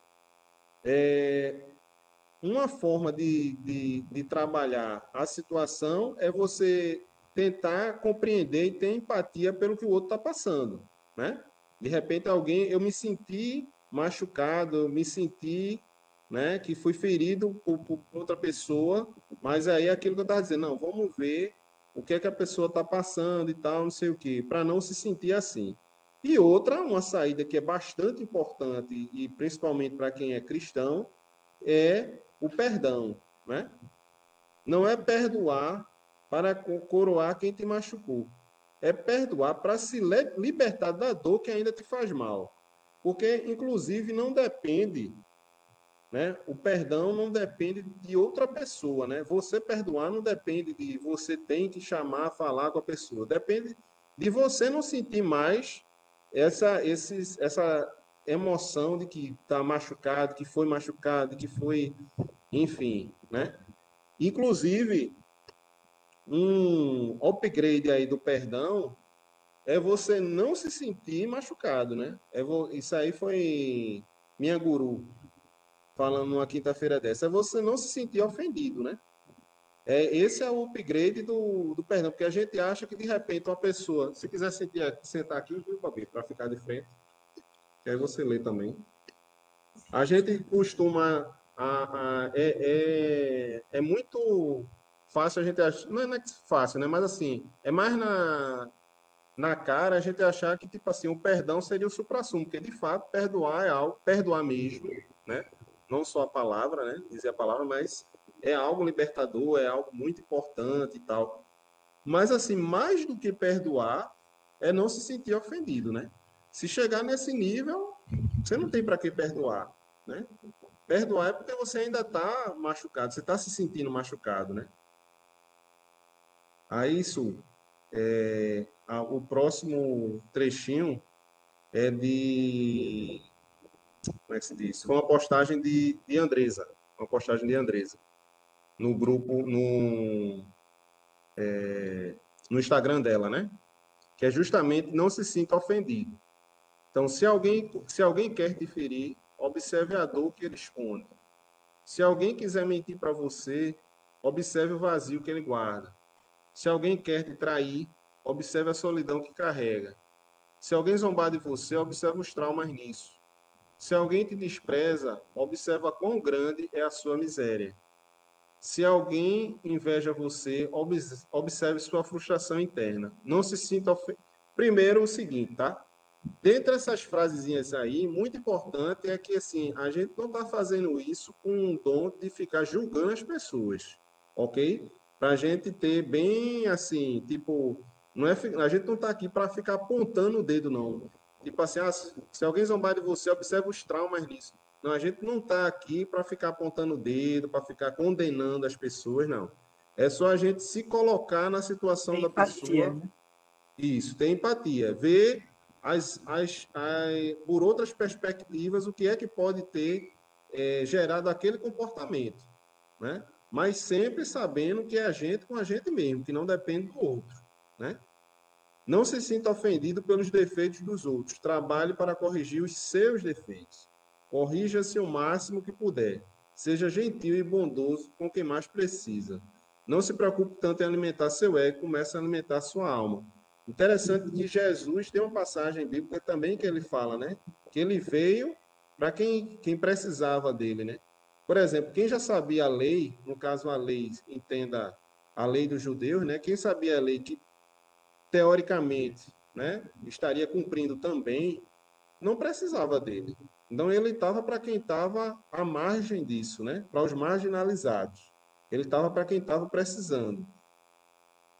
uma forma de trabalhar a situação é você tentar compreender e ter empatia pelo que o outro está passando, né? De repente eu me senti machucado, eu me senti, né, que fui ferido por outra pessoa, mas aí é aquilo que eu estava dizendo, não, vamos ver o que é que a pessoa está passando e tal, não sei o quê, para não se sentir assim. E outra, uma saída que é bastante importante, e principalmente para quem é cristão, é o perdão, né? Não é perdoar para coroar quem te machucou. É perdoar para se libertar da dor que ainda te faz mal. Porque, inclusive, não depende, né? O perdão não depende de outra pessoa, né? Você perdoar não depende de você tem que chamar, falar com a pessoa. Depende de você não sentir mais essa emoção de que está machucado, que foi, enfim, né? Inclusive, um upgrade aí do perdão é você não se sentir machucado, né? Isso aí foi minha guru falando numa quinta-feira dessa. É você não se sentir ofendido, né? Esse é o upgrade do perdão, porque a gente acha que de repente uma pessoa, se quiser sentar aqui, viu, Babi, para ficar de frente, que aí você lê também. A gente costuma. É muito fácil a gente achar. Não é fácil, né? Mas assim, é mais na cara a gente achar que, tipo assim, o perdão seria o suprassumo, porque de fato perdoar é algo, perdoar mesmo, né? Não só a palavra, né? Dizer a palavra, mas é algo libertador, é algo muito importante e tal. Mas assim, mais do que perdoar, é não se sentir ofendido, né? Se chegar nesse nível, você não tem para que perdoar, né? Perdoar é porque você ainda está machucado, você está se sentindo machucado, né? Aí, isso, o próximo trechinho é de... Como é que se diz? Foi uma postagem de Andresa. Uma postagem de Andresa. No grupo, no Instagram dela, né? Que é justamente não se sinta ofendido. Então, se alguém quer te ferir, observe a dor que ele esconde. Se alguém quiser mentir para você, observe o vazio que ele guarda. Se alguém quer te trair, observe a solidão que carrega. Se alguém zombar de você, observe os traumas nisso. Se alguém te despreza, observa quão grande é a sua miséria. Se alguém inveja você, observe sua frustração interna. Não se sinta ofendido. Primeiro, o seguinte, tá? Dentre essas frasezinhas aí, muito importante é que assim, a gente não está fazendo isso com um dom de ficar julgando as pessoas, ok? Para a gente ter bem assim, tipo, não é, a gente não está aqui para ficar apontando o dedo, não. Tipo assim, se alguém zombar de você, observe os traumas nisso. Não, a gente não está aqui para ficar apontando o dedo, para ficar condenando as pessoas, não. É só a gente se colocar na situação da Empatia, pessoa. né? Isso, ter empatia. Ver por outras perspectivas o que é que pode ter gerado aquele comportamento, né? Mas sempre sabendo que é a gente com a gente mesmo, que não depende do outro, né? Não se sinta ofendido pelos defeitos dos outros. Trabalhe para corrigir os seus defeitos. Corrija-se o máximo que puder. Seja gentil e bondoso com quem mais precisa. Não se preocupe tanto em alimentar seu ego, comece a alimentar sua alma. Interessante que Jesus tem uma passagem bíblica também que ele fala, né? Que ele veio para quem precisava dele, né? Por exemplo, quem já sabia a lei, no caso a lei, entenda a lei dos judeus, né? Quem sabia a lei que teoricamente, né, estaria cumprindo também, não precisava dele. Então ele estava para quem estava à margem disso, né? Para os marginalizados. Ele estava para quem estava precisando.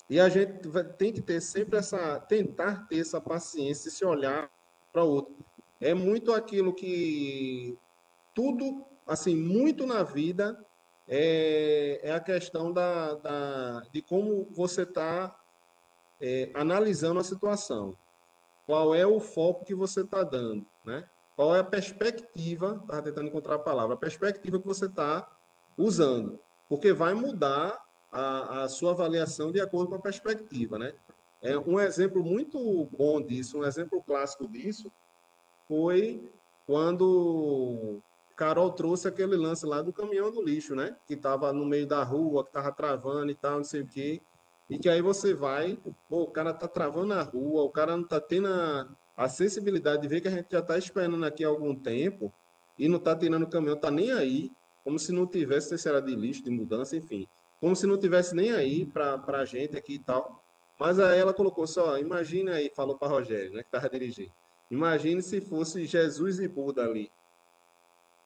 E a gente tem que ter sempre tentar ter essa paciência e se olhar para o outro. É muito aquilo que tudo, assim, muito na vida é a questão de como você está analisando a situação. Qual é o foco que você está dando, né? Qual é a perspectiva, estava tentando encontrar a palavra, a perspectiva que você está usando, porque vai mudar a sua avaliação de acordo com a perspectiva, né? Um exemplo muito bom disso, um exemplo clássico disso, foi quando Carol trouxe aquele lance lá do caminhão do lixo, né? Que estava no meio da rua, que estava travando e tal, não sei o quê. E que aí você vai, pô, o cara tá travando a rua, o cara não tá tendo a sensibilidade de ver que a gente já tá esperando aqui há algum tempo e não tá tirando o caminhão, tá nem aí, como se não tivesse terceira de lixo, de mudança, enfim. Como se não tivesse nem aí pra gente aqui e tal. Mas aí ela colocou só, imagina aí, falou para Rogério, né, que tava dirigindo. Imagine se fosse Jesus e Buda ali.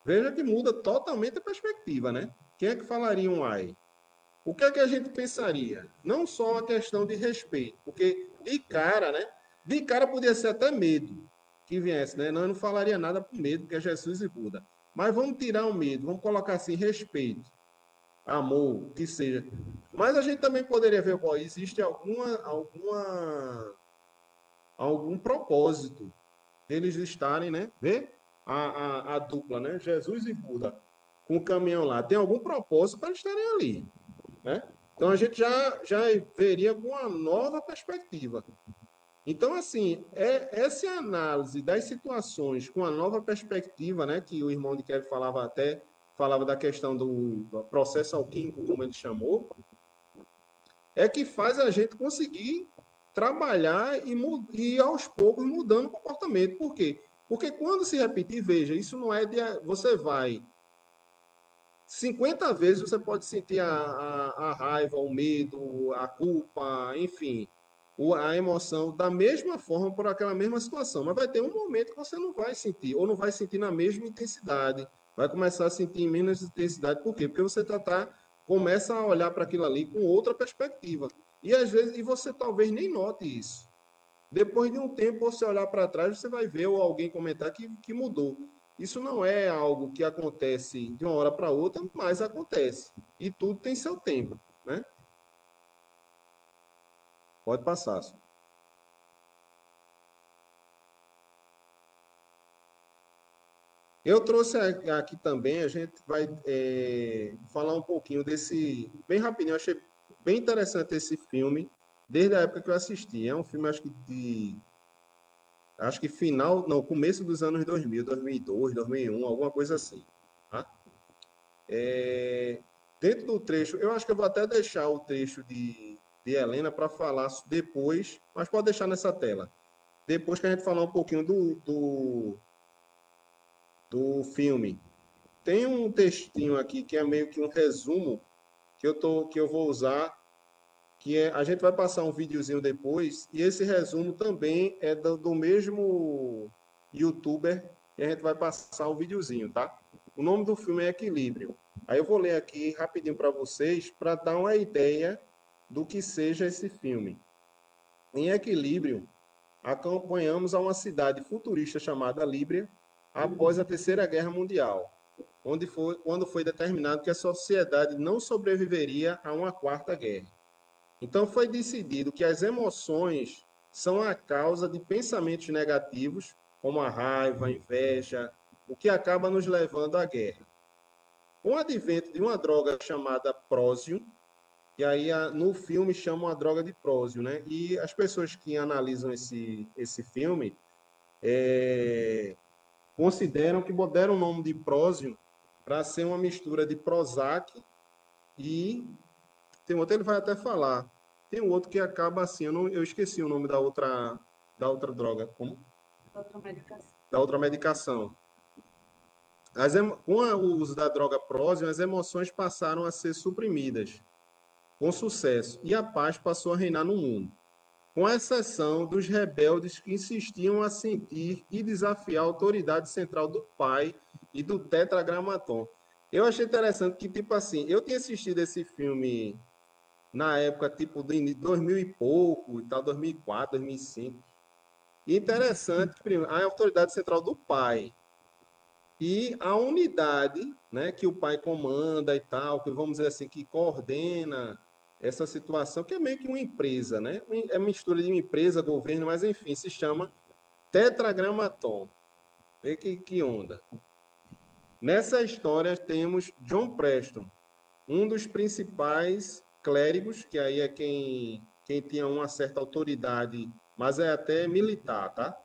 Veja que muda totalmente a perspectiva, né? Quem é que falaria um ai? O que é que a gente pensaria? Não só uma questão de respeito, porque de cara, né? De cara podia ser até medo que viesse, né? Não, eu não falaria nada por medo, porque é Jesus e Buda. Mas vamos tirar o medo, vamos colocar assim, respeito, amor, o que seja. Mas a gente também poderia ver, pô, existe algum propósito deles estarem, né? Vê a dupla, né? Jesus e Buda, com o caminhão lá. Tem algum propósito para eles estarem ali, né? Então a gente já veria com uma nova perspectiva. Então, assim, essa análise das situações com a nova perspectiva, né? Que o irmão de Kevin falava da questão do processo alquímico, como ele chamou, é que faz a gente conseguir trabalhar e aos poucos mudando o comportamento. Por quê? Porque quando se repetir, veja, isso não é de. Você vai 50 vezes, você pode sentir a raiva, o medo, a culpa, enfim, a emoção da mesma forma por aquela mesma situação. Mas vai ter um momento que você não vai sentir, ou não vai sentir na mesma intensidade. Vai começar a sentir em menos intensidade. Por quê? Porque você começa a olhar para aquilo ali com outra perspectiva. E às vezes, e você talvez nem note isso. Depois de um tempo, você olhar para trás, você vai ver ou alguém comentar que mudou. Isso não é algo que acontece de uma hora para outra, mas acontece. E tudo tem seu tempo, né? Pode passar. Eu trouxe aqui também, a gente vai falar um pouquinho desse, bem rapidinho, eu achei bem interessante esse filme, desde a época que eu assisti. É um filme, acho que final, não, começo dos anos 2000, 2002, 2001, alguma coisa assim. Tá? Dentro do trecho, eu acho que eu vou até deixar o trecho de Helena para falar depois, mas pode deixar nessa tela. Depois que a gente falar um pouquinho do filme. Tem um textinho aqui que é meio que um resumo que eu vou usar, a gente vai passar um videozinho depois, e esse resumo também é do mesmo youtuber, e a gente vai passar o videozinho, tá? O nome do filme é Equilíbrio. Aí eu vou ler aqui rapidinho para vocês, para dar uma ideia do que seja esse filme. Em Equilíbrio, acompanhamos a uma cidade futurista chamada Líbria, após a Terceira Guerra Mundial, quando foi determinado que a sociedade não sobreviveria a uma quarta guerra. Então foi decidido que as emoções são a causa de pensamentos negativos, como a raiva, a inveja, o que acaba nos levando à guerra. Com o advento de uma droga chamada prósio, e aí no filme chamam a droga de prósio, né? E as pessoas que analisam esse filme consideram que deram o nome de prósio para ser uma mistura de Prozac e tem outro, ele vai até falar. Tem um outro que acaba assim, eu esqueci o nome da outra droga. Como? Da outra medicação. Com o uso da droga prósio, as emoções passaram a ser suprimidas com sucesso e a paz passou a reinar no mundo, com exceção dos rebeldes que insistiam a sentir e desafiar a autoridade central do pai e do tetragramaton. Eu achei interessante que, tipo assim, eu tinha assistido esse filme na época, tipo, de 2000 e pouco, e tal, 2004, 2005. E interessante, a autoridade central do pai e a unidade, né, que o pai comanda e tal, que vamos dizer assim, que coordena essa situação, que é meio que uma empresa, né? É mistura de uma empresa, governo, mas enfim, se chama Tetragramaton. Vê que onda. Nessa história temos John Preston, um dos principais clérigos, que aí é quem tinha uma certa autoridade, mas é até militar, tá?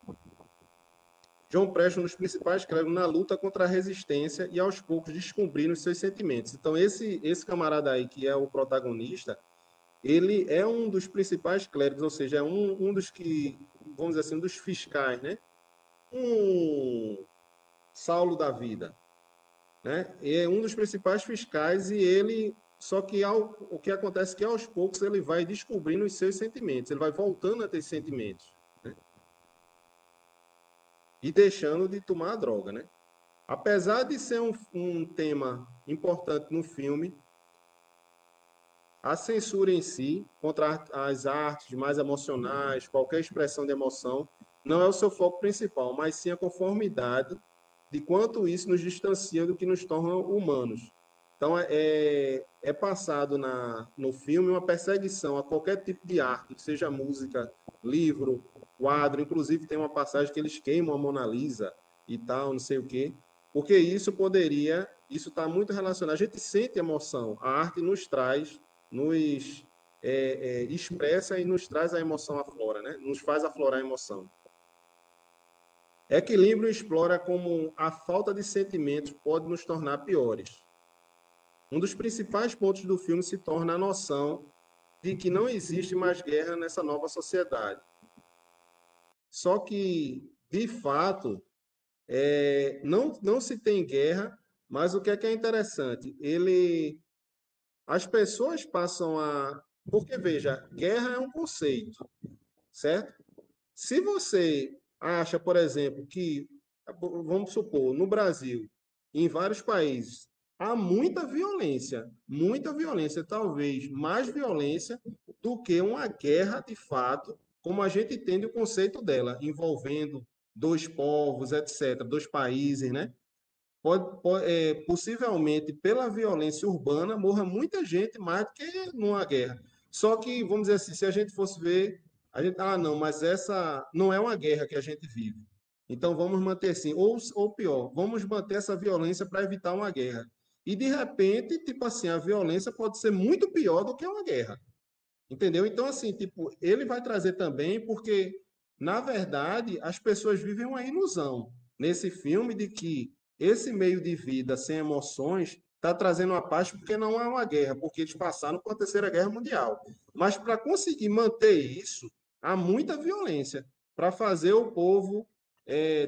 John Preston, um dos principais clérigos na luta contra a resistência e aos poucos descobrindo os seus sentimentos. Então esse camarada aí, que é o protagonista, ele é um dos principais clérigos, ou seja, é um dos que, vamos dizer assim, um dos fiscais, né? Um Saulo da vida, né? É um dos principais fiscais e ele, só que o que acontece é que aos poucos ele vai descobrindo os seus sentimentos, ele vai voltando a ter sentimentos, né? E deixando de tomar a droga, né? Apesar de ser um tema importante no filme, a censura em si, contra as artes mais emocionais, qualquer expressão de emoção, não é o seu foco principal, mas sim a conformidade de quanto isso nos distancia do que nos torna humanos. Então, é passado no filme uma perseguição a qualquer tipo de arte, seja música, livro, quadro, inclusive tem uma passagem que eles queimam a Mona Lisa e tal, não sei o quê, porque isso está muito relacionado, a gente sente emoção, a arte nos traz, nos expressa e nos traz a emoção à flora, né? Nos faz aflorar a emoção. Equilíbrio explora como a falta de sentimentos pode nos tornar piores. Um dos principais pontos do filme se torna a noção de que não existe mais guerra nessa nova sociedade. Só que, de fato, não se tem guerra, mas o que é interessante? As pessoas passam a... Porque, veja, guerra é um conceito, certo? Se você acha, por exemplo, que, vamos supor, no Brasil, em vários países, há muita violência, talvez mais violência do que uma guerra de fato, como a gente entende o conceito dela, envolvendo dois povos, etc., dois países, né? Possivelmente, pela violência urbana, morra muita gente mais do que numa guerra. Só que, vamos dizer assim, se a gente fosse ver, não, mas essa não é uma guerra que a gente vive. Então, vamos manter assim, ou pior, vamos manter essa violência para evitar uma guerra. E, de repente, tipo assim, a violência pode ser muito pior do que uma guerra. Entendeu? Então, assim, tipo, ele vai trazer também, porque, na verdade, as pessoas vivem uma ilusão nesse filme de que esse meio de vida sem emoções está trazendo a paz porque não há uma guerra, porque eles passaram por a Terceira Guerra Mundial. Mas para conseguir manter isso, há muita violência para fazer o povo,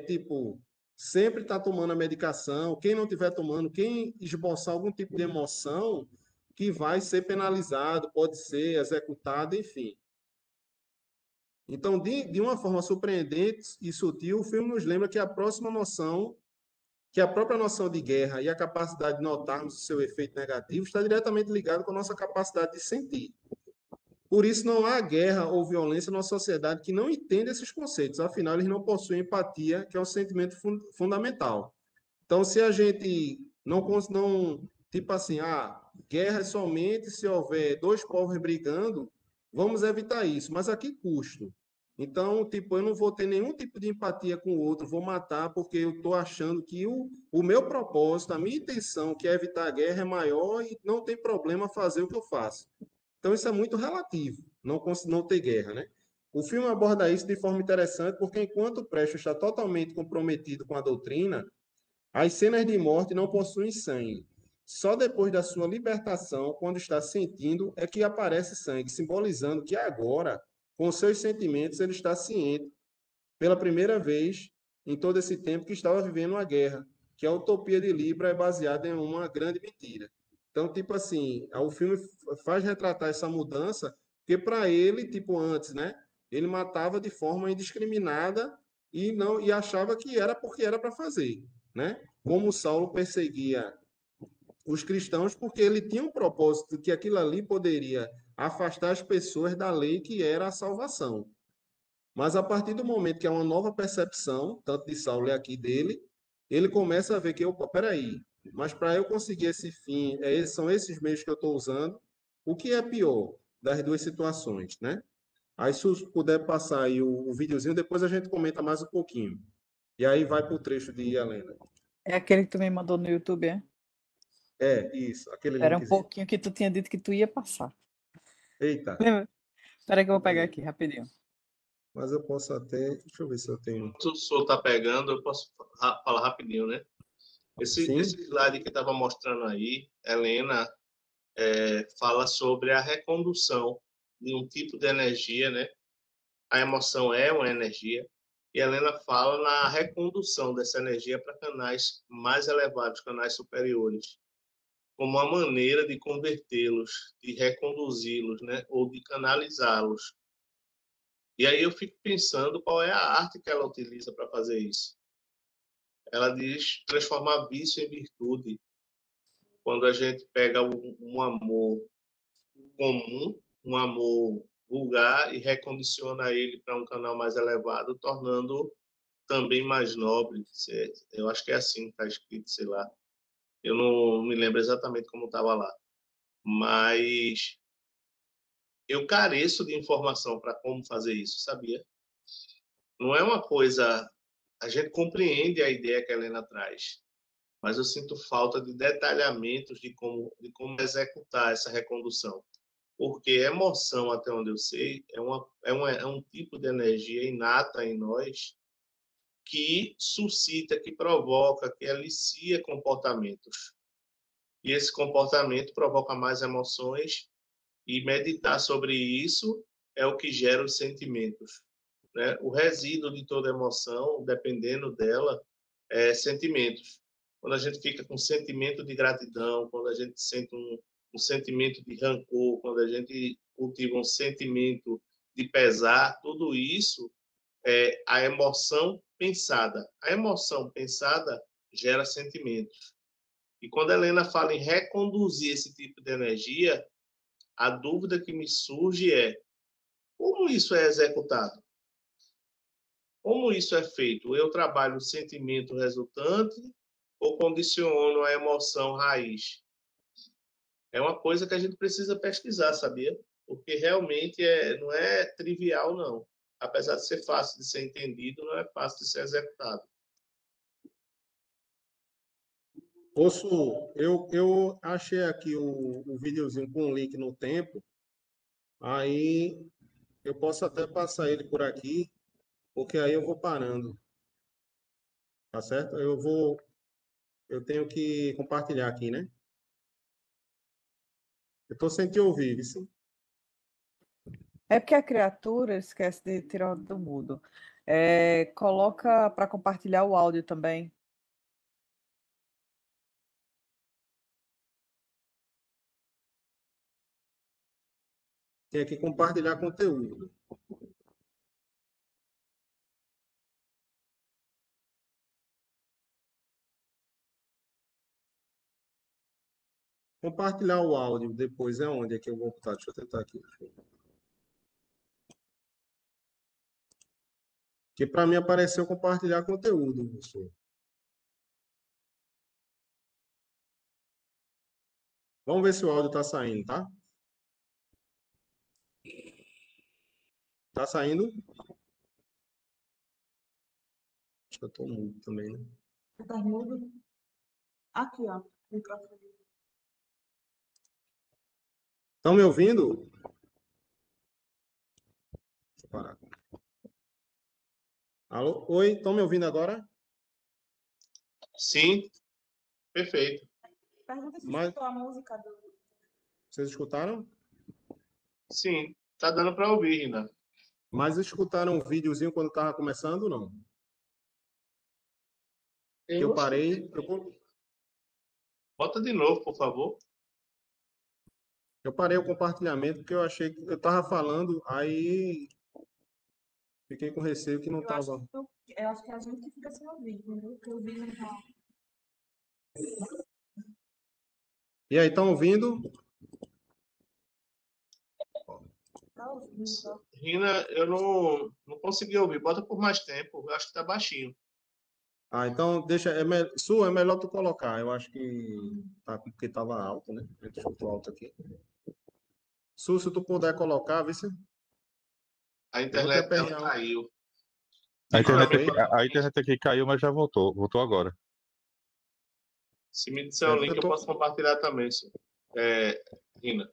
tipo, sempre estar tomando a medicação. Quem não estiver tomando, quem esboçar algum tipo de emoção, que vai ser penalizado, pode ser executado, enfim. Então, de uma forma surpreendente e sutil, o filme nos lembra que a próxima noção, que a própria noção de guerra e a capacidade de notarmos o seu efeito negativo está diretamente ligado com a nossa capacidade de sentir. Por isso, não há guerra ou violência numa sociedade que não entenda esses conceitos, afinal, eles não possuem empatia, que é um sentimento fundamental. Então, se a gente não tipo assim, guerra é somente se houver dois povos brigando, vamos evitar isso, mas a que custo? Então, tipo, eu não vou ter nenhum tipo de empatia com o outro, vou matar porque eu estou achando que o meu propósito, a minha intenção, que é evitar a guerra, é maior e não tem problema fazer o que eu faço. Então, isso é muito relativo, não ter guerra, né? O filme aborda isso de forma interessante, porque enquanto o Prestes está totalmente comprometido com a doutrina, as cenas de morte não possuem sangue. Só depois da sua libertação, quando está sentindo, é que aparece sangue, simbolizando que agora, com seus sentimentos, ele está ciente, pela primeira vez em todo esse tempo, que estava vivendo uma guerra, que a utopia de Libra é baseada em uma grande mentira. Então, tipo assim, o filme faz retratar essa mudança, porque para ele, tipo antes, né? Ele matava de forma indiscriminada e achava que era porque era para fazer, né? Como Saulo perseguia os cristãos porque ele tinha um propósito que aquilo ali poderia afastar as pessoas da lei que era a salvação. Mas a partir do momento que há uma nova percepção, tanto de Saulo e aqui dele, ele começa a ver que, opa, peraí, mas para eu conseguir esse fim, são esses meios que eu estou usando, o que é pior das duas situações, né? Aí se puder passar aí o videozinho, depois a gente comenta mais um pouquinho. E aí vai para o trecho de Helena. É aquele que tu me mandou no YouTube, é? Isso, aquele Era um linkzinho. pouquinho que tu tinha dito que tu ia passar. Eita, Lembra? Espera que eu vou pegar peraí. aqui, rapidinho. Mas eu posso até. Deixa eu ver se eu tenho. Se o senhor está pegando, eu posso falar rapidinho, né? Esse Sim? slide que estava mostrando aí, Helena, fala sobre a recondução de um tipo de energia, né? A emoção é uma energia, e Helena fala na recondução dessa energia para canais mais elevados, canais superiores, como uma maneira de convertê-los, de reconduzi-los, né? Ou de canalizá-los. E aí eu fico pensando qual é a arte que ela utiliza para fazer isso. Ela diz transformar vício em virtude. Quando a gente pega um amor comum, um amor vulgar, e recondiciona ele para um canal mais elevado, tornando também mais nobre. Eu acho que é assim que está escrito, sei lá. Eu não me lembro exatamente como estava lá. Mas eu careço de informação para como fazer isso, sabia? Não é uma coisa... A gente compreende a ideia que a Helena traz, mas eu sinto falta de detalhamentos de como executar essa recondução. Porque emoção, até onde eu sei, é um tipo de energia inata em nós que suscita, que provoca, que alicia comportamentos. E esse comportamento provoca mais emoções, e meditar sobre isso é o que gera os sentimentos, né? O resíduo de toda emoção, dependendo dela, é sentimentos. Quando a gente fica com sentimento de gratidão, quando a gente sente um sentimento de rancor, quando a gente cultiva um sentimento de pesar, tudo isso é a emoção pensada. A emoção pensada gera sentimentos. E quando a Helena fala em reconduzir esse tipo de energia, a dúvida que me surge é: como isso é executado? Como isso é feito? Eu trabalho o sentimento resultante ou condiciono a emoção raiz? É uma coisa que a gente precisa pesquisar, sabia? Porque realmente não é trivial, não. Apesar de ser fácil de ser entendido, não é fácil de ser executado. Eu achei aqui o videozinho com o link no tempo, aí eu posso até passar ele por aqui, porque aí eu vou parando, tá certo? Eu tenho que compartilhar aqui, né? Eu tô sem te ouvir, viu? É porque a criatura esquece de tirar do mudo. Coloca para compartilhar o áudio também. Tem que compartilhar conteúdo. Compartilhar o áudio depois é onde é que eu vou botar? Deixa eu tentar aqui. Porque para mim apareceu compartilhar conteúdo, professor. Vamos ver se o áudio está saindo, tá? Tá saindo? Acho que eu tô mudo também, né? Tá mudo? Aqui, ó. Microfone. Estão me ouvindo? Deixa eu parar. Alô? Oi, estão me ouvindo agora? Sim, perfeito. Pergunta se Mas- escutou a música do. Vocês escutaram? Sim, tá dando para ouvir, Rina. Mas escutaram o videozinho quando estava começando ou não? Eu parei. Bota de novo, por favor. Eu parei o compartilhamento porque eu achei que eu estava falando, aí fiquei com receio que não estava. Eu acho que é a gente que fica sem ouvir, entendeu? Porque o vídeo não tá. E aí, estão ouvindo? Tá ouvindo, tá? Rina, eu não consegui ouvir. Bota por mais tempo. Eu acho que tá baixinho. Ah, então deixa. Su, é melhor tu colocar. Eu acho que tá porque estava alto, né? Deixa eu botar alto aqui. Su, se tu puder colocar, vê se. A internet até dela apertar. caiu. A internet aqui caiu, mas já voltou. Voltou agora. Se me disser o link, eu posso compartilhar também, senhor. Rina.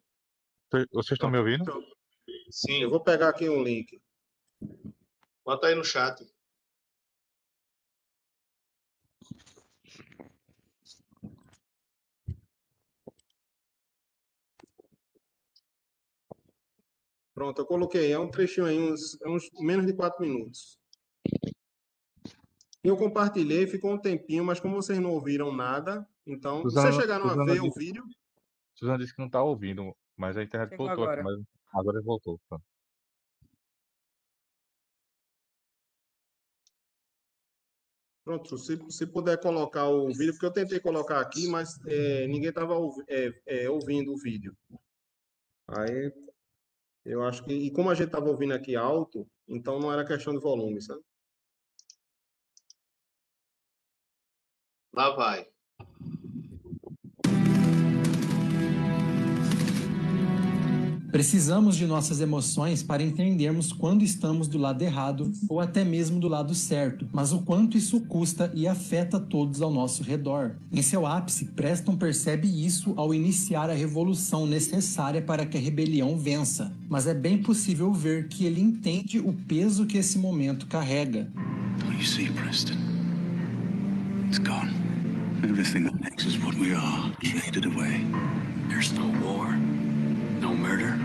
Vocês estão me ouvindo? Sim. Eu vou pegar aqui um link. Bota aí no chat. Pronto, eu coloquei. É um trechinho aí, uns menos de 4 minutos. Eu compartilhei, ficou um tempinho, mas como vocês não ouviram nada, então. Vocês chegaram a ver o vídeo? Suzana disse que não está ouvindo, mas a internet Chegou voltou agora. aqui, mas agora voltou. Pronto. Pronto, se puder colocar o vídeo, porque eu tentei colocar aqui, mas ninguém estava ouvindo o vídeo. Aí, eu acho que. E como a gente estava ouvindo aqui alto, então não era questão de volume, sabe? Lá vai. Precisamos de nossas emoções para entendermos quando estamos do lado errado ou até mesmo do lado certo, mas o quanto isso custa e afeta todos ao nosso redor. Em seu ápice, Preston percebe isso ao iniciar a revolução necessária para que a rebelião vença, mas é bem possível ver que ele entende o peso que esse momento carrega. Don't you see, Preston? It's gone. Everything that makes us what we are faded away. There's no war. No murder?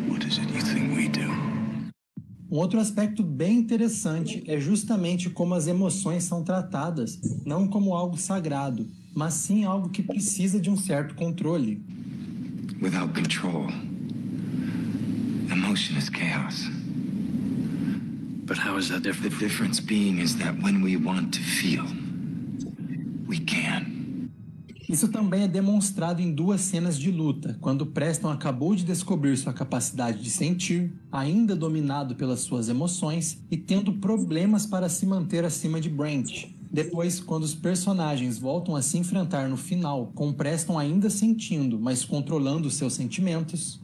What is it you think we do? Um outro aspecto bem interessante é justamente como as emoções são tratadas, não como algo sagrado, mas sim algo que precisa de um certo controle. Without control, emotion is chaos. But how is that different? The difference being is that when we want to feel, we can. Isso também é demonstrado em duas cenas de luta, quando Preston acabou de descobrir sua capacidade de sentir, ainda dominado pelas suas emoções e tendo problemas para se manter acima de Brent. Depois, quando os personagens voltam a se enfrentar no final, com Preston ainda sentindo, mas controlando seus sentimentos.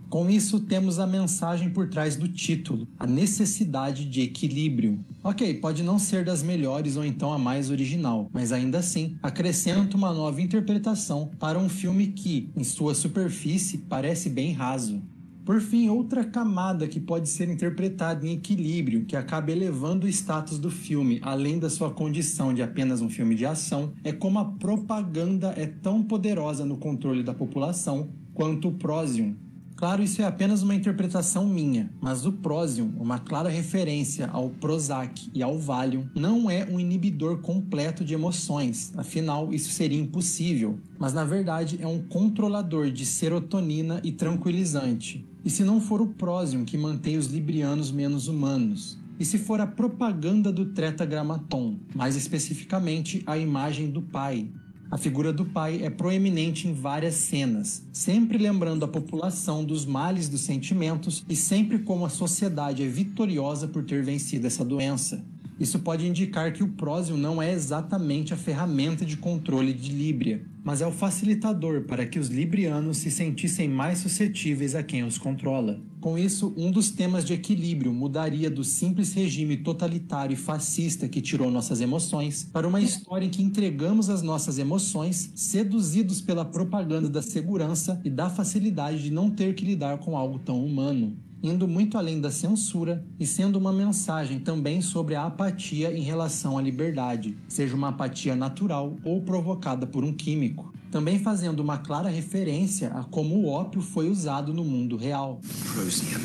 Com isso, temos a mensagem por trás do título, a necessidade de equilíbrio. Ok, pode não ser das melhores ou então a mais original, mas ainda assim, acrescenta uma nova interpretação para um filme que, em sua superfície, parece bem raso. Por fim, outra camada que pode ser interpretada em equilíbrio, que acaba elevando o status do filme, além da sua condição de apenas um filme de ação, é como a propaganda é tão poderosa no controle da população quanto o Prosium. Claro, isso é apenas uma interpretação minha, mas o Prosium, uma clara referência ao Prozac e ao Valium, não é um inibidor completo de emoções, afinal isso seria impossível, mas na verdade é um controlador de serotonina e tranquilizante. E se não for o Prosium que mantém os librianos menos humanos? E se for a propaganda do Tetragrammaton, mais especificamente a imagem do pai? A figura do pai é proeminente em várias cenas, sempre lembrando a população dos males dos sentimentos e sempre como a sociedade é vitoriosa por ter vencido essa doença. Isso pode indicar que o Prosium não é exatamente a ferramenta de controle de Líbria, mas é o facilitador para que os librianos se sentissem mais suscetíveis a quem os controla. Com isso, um dos temas de equilíbrio mudaria do simples regime totalitário e fascista que tirou nossas emoções para uma história em que entregamos as nossas emoções, seduzidos pela propaganda da segurança e da facilidade de não ter que lidar com algo tão humano, indo muito além da censura e sendo uma mensagem também sobre a apatia em relação à liberdade, seja uma apatia natural ou provocada por um químico. Também fazendo uma clara referência a como o ópio foi usado no mundo real. Prosium,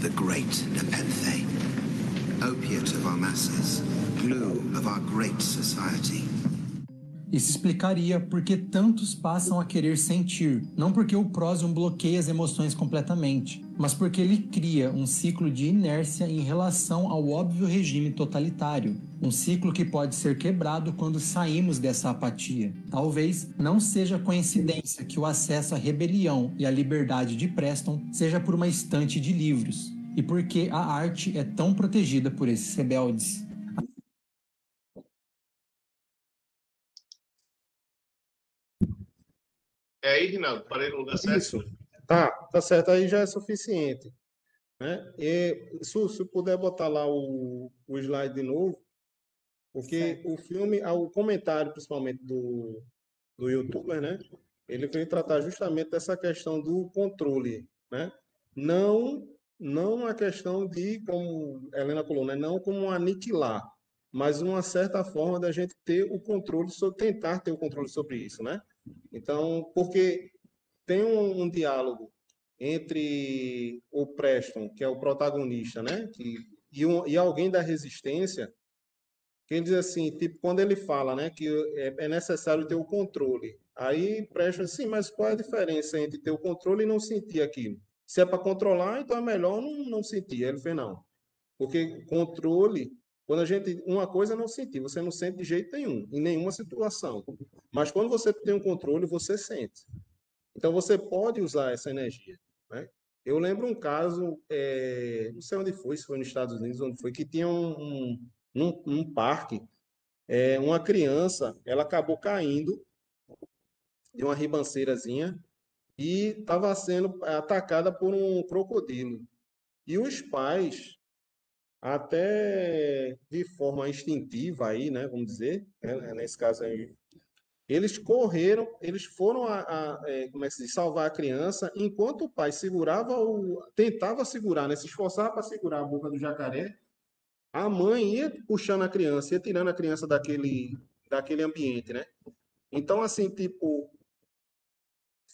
the great Nepenthe, opiate of our masses, glue of our great society. Isso explicaria por que tantos passam a querer sentir, não porque o Prosium bloqueia as emoções completamente, mas porque ele cria um ciclo de inércia em relação ao óbvio regime totalitário, um ciclo que pode ser quebrado quando saímos dessa apatia. Talvez não seja coincidência que o acesso à rebelião e à liberdade de Preston seja por uma estante de livros, e porque a arte é tão protegida por esses rebeldes. É aí, Rinaldo, parei no lugar certo? Isso. Tá certo. Aí já é suficiente, né? E, se puder botar lá o slide de novo, porque o filme, o comentário principalmente do youtuber, né? Ele veio tratar justamente dessa questão do controle, né? Não a questão de, como a Helena falou, né? Não como aniquilar, mas uma certa forma da gente ter o controle, tentar ter o controle sobre isso, né? Então, porque tem um diálogo entre o Preston, que é o protagonista, né? E alguém da resistência, que ele diz assim, tipo, quando ele fala, né, que é necessário ter o controle. Aí Preston, sim, mas qual é a diferença entre ter o controle e não sentir aquilo? Se é para controlar, então é melhor não sentir. Ele fez, não. Porque controle, quando a gente, uma coisa é não sentir, você não sente de jeito nenhum, em nenhuma situação. Mas quando você tem um controle, você sente. Então, você pode usar essa energia, né? Eu lembro um caso, não sei onde foi, se foi nos Estados Unidos, onde foi, que tinha um parque, uma criança, ela acabou caindo de uma ribanceirazinha e estava sendo atacada por um crocodilo. E os pais, até de forma instintiva aí, né, vamos dizer, né, nesse caso aí, eles correram, eles foram como é que se diz, salvar a criança, enquanto o pai tentava segurar, né, se esforçava para segurar a boca do jacaré, a mãe ia puxando a criança, ia tirando a criança daquele ambiente, né? Então, assim, tipo,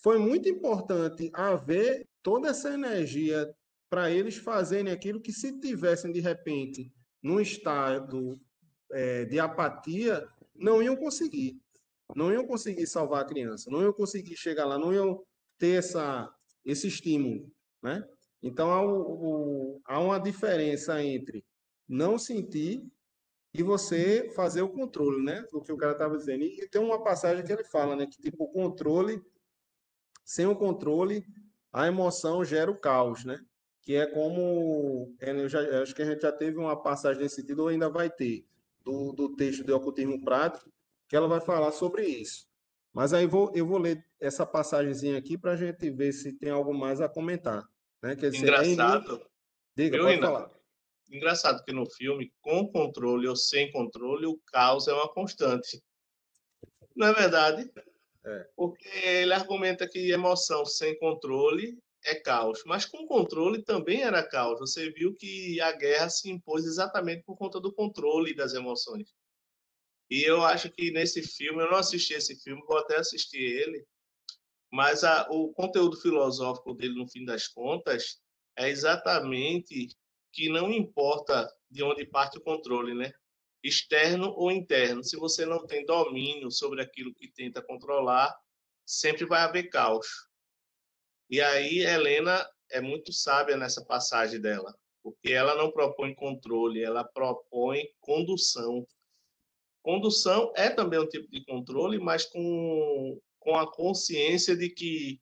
foi muito importante haver toda essa energia para eles fazerem aquilo que, se tivessem, de repente, num estado de apatia, não iam conseguir. Não iam conseguir salvar a criança, não iam conseguir chegar lá, não iam ter esse estímulo, né? Então, há uma diferença entre não sentir e você fazer o controle, né? Do que o cara estava dizendo. E tem uma passagem que ele fala, né? Que, tipo, o controle, sem o controle, a emoção gera o caos, né? Que é como, eu acho que a gente já teve uma passagem nesse sentido, ou ainda vai ter, do texto de Ocultismo Prático, que ela vai falar sobre isso. Mas aí eu vou ler essa passagenzinha aqui para a gente ver se tem algo mais a comentar. Né? Quer dizer, Engraçado. Diga, Viu, pode Rinaldo? falar. Engraçado que no filme, com controle ou sem controle, o caos é uma constante. Não é verdade? É. Porque ele argumenta que emoção sem controle é caos. Mas com controle também era caos. Você viu que a guerra se impôs exatamente por conta do controle das emoções. E eu acho que nesse filme, eu não assisti esse filme, vou até assistir ele, mas o conteúdo filosófico dele, no fim das contas, é exatamente que não importa de onde parte o controle, né? Externo ou interno. Se você não tem domínio sobre aquilo que tenta controlar, sempre vai haver caos. E aí Helena é muito sábia nessa passagem dela, porque ela não propõe controle, ela propõe condução. Condução é também um tipo de controle, mas com a consciência de que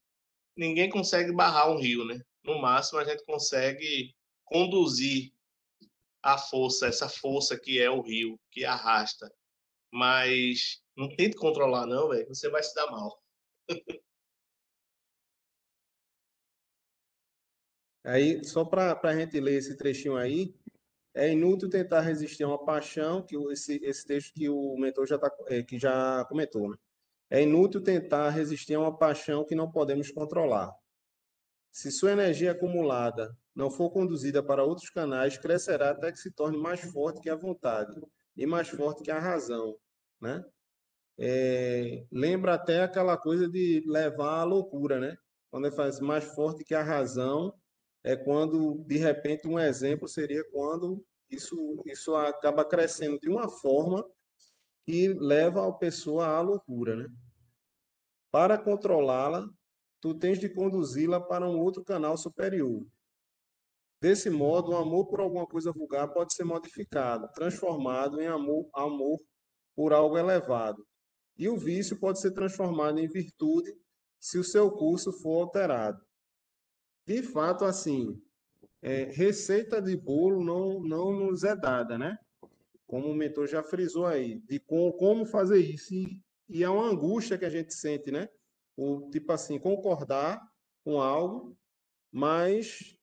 ninguém consegue barrar um rio, né? No máximo, a gente consegue conduzir a força, essa força que é o rio, que arrasta. Mas não tente controlar, não, velho. Você vai se dar mal. Aí, só para a gente ler esse trechinho aí, é inútil tentar resistir a uma paixão, que esse texto que o mentor que já comentou, né? É inútil tentar resistir a uma paixão que não podemos controlar. Se sua energia acumulada não for conduzida para outros canais, crescerá até que se torne mais forte que a vontade e mais forte que a razão, né? Lembra até aquela coisa de levar à loucura, né? Quando ele faz mais forte que a razão, é quando, de repente, um exemplo seria quando isso acaba crescendo de uma forma que leva a pessoa à loucura, né? Para controlá-la, tu tens de conduzi-la para um outro canal superior. Desse modo, o amor por alguma coisa vulgar pode ser modificado, transformado em amor por algo elevado. E o vício pode ser transformado em virtude se o seu curso for alterado. De fato, assim, receita de bolo não nos é dada, né? Como o mentor já frisou aí, de como fazer isso. E é uma angústia que a gente sente, né? Tipo assim, concordar com algo, mas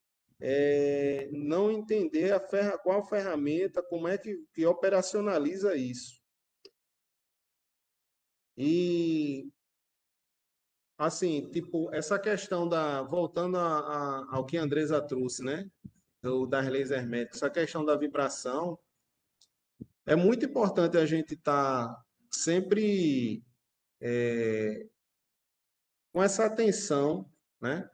não entender qual ferramenta, como é que operacionaliza isso. E, assim, tipo, essa questão voltando ao que a Andresa trouxe, né? Das leis herméticas, essa questão da vibração, é muito importante a gente estar sempre com essa atenção, né?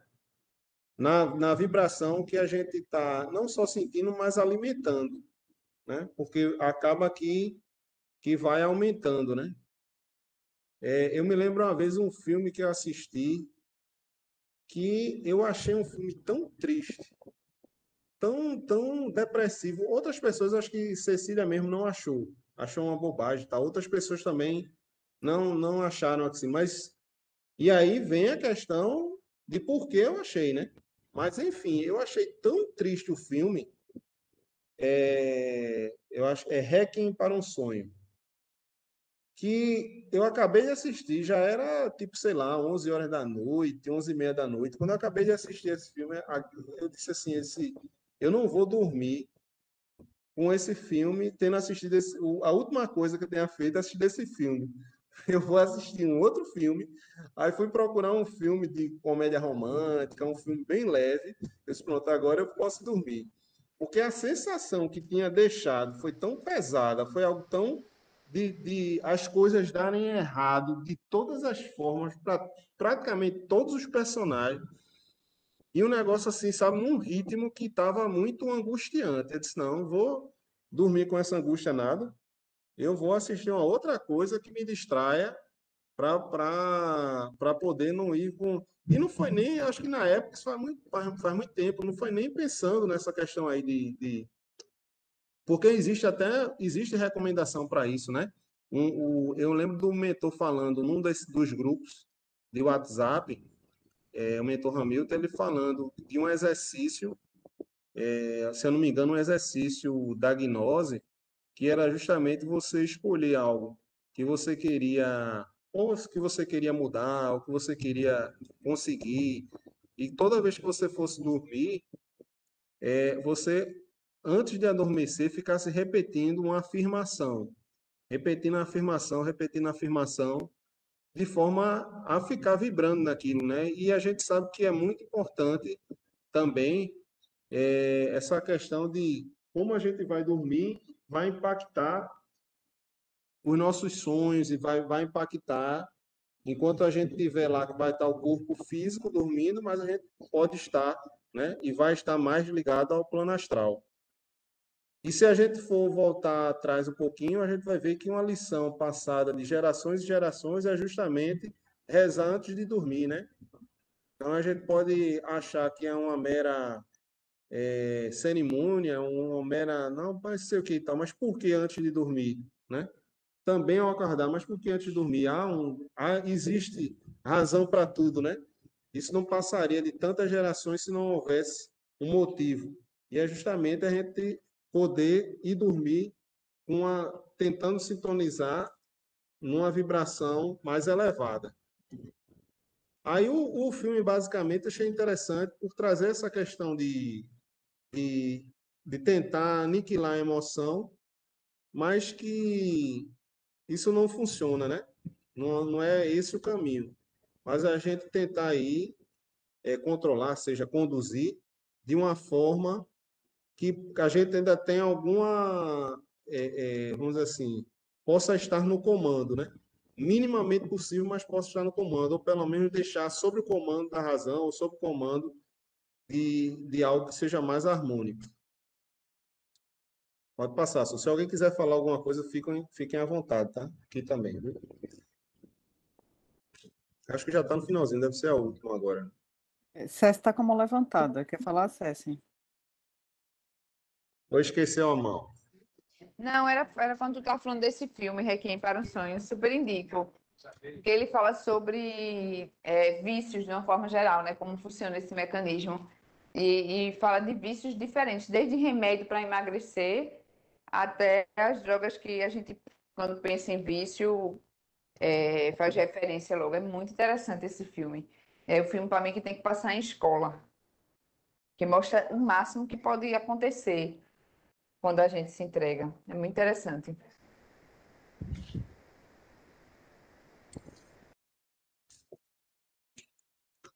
Na vibração que a gente está não só sentindo, mas alimentando, né? Porque acaba que vai aumentando, né? Eu me lembro uma vez um filme que eu assisti que eu achei um filme tão triste, tão depressivo. Outras pessoas, acho que Cecília mesmo não achou uma bobagem, tá? Outras pessoas também não acharam assim, mas e aí vem a questão de por que eu achei, né? Mas enfim, eu achei tão triste o filme. Eu acho Requiem para um Sonho, que eu acabei de assistir, já era tipo, sei lá, 11 horas da noite, 11h30 da noite. Quando eu acabei de assistir esse filme, eu disse assim, eu não vou dormir com esse filme, tendo assistido a última coisa que eu tenha feito é assistir esse filme. Eu vou assistir um outro filme. Aí fui procurar um filme de comédia romântica, um filme bem leve. Eu disse, pronto, agora eu posso dormir. Porque a sensação que tinha deixado foi tão pesada, foi algo tão de as coisas darem errado de todas as formas, para praticamente todos os personagens. E um negócio assim, sabe, num ritmo que estava muito angustiante. Eu disse, não vou dormir com essa angústia nada. Eu vou assistir uma outra coisa que me distraia para poder não ir com. E não foi nem, acho que na época, isso faz muito tempo, não foi nem pensando nessa questão aí porque existe recomendação para isso, né? Eu lembro do mentor falando num dos grupos de WhatsApp, o mentor Hamilton, ele falando de um exercício, se eu não me engano, um exercício da gnose, que era justamente você escolher algo que você queria, ou que você queria mudar, ou que você queria conseguir, e toda vez que você fosse dormir, você, antes de adormecer, ficasse repetindo uma afirmação, repetindo a afirmação, de forma a ficar vibrando naquilo, né? E a gente sabe que é muito importante também essa questão de como a gente vai dormir vai impactar os nossos sonhos e vai impactar enquanto a gente tiver lá que vai estar o corpo físico dormindo, mas a gente pode estar, né? E vai estar mais ligado ao plano astral. E se a gente for voltar atrás um pouquinho, a gente vai ver que uma lição passada de gerações e gerações é justamente rezar antes de dormir, né? Então a gente pode achar que é uma mera cerimônia, uma mera, não, vai ser o que e tal, mas por que antes de dormir, né? Também ao acordar, mas por que antes de dormir? Existe razão para tudo, né? Isso não passaria de tantas gerações se não houvesse um motivo. E é justamente a gente poder ir dormir tentando sintonizar numa vibração mais elevada. Aí o filme, basicamente, achei interessante por trazer essa questão de tentar aniquilar a emoção, mas que isso não funciona, né? Não é esse o caminho. Mas a gente tentar aí controlar, seja conduzir, de uma forma que a gente ainda tem alguma, vamos dizer assim, possa estar no comando, né? Minimamente possível, mas possa estar no comando, ou pelo menos deixar sob o comando da razão, ou sob o comando de algo que seja mais harmônico. Pode passar. Se alguém quiser falar alguma coisa, fiquem à vontade, tá? Aqui também, viu? Acho que já está no finalzinho, deve ser a última agora. César está como levantada. Quer falar, César? Ou esqueceu a mão. Não, era quando tu estava falando desse filme, Requiem para um Sonho, super indico. Porque ele fala sobre vícios de uma forma geral, né? Como funciona esse mecanismo. E fala de vícios diferentes, desde remédio para emagrecer até as drogas que a gente, quando pensa em vício, faz referência logo. É muito interessante esse filme. É o filme, para mim, que tem que passar em escola, que mostra o máximo que pode acontecer quando a gente se entrega. É muito interessante.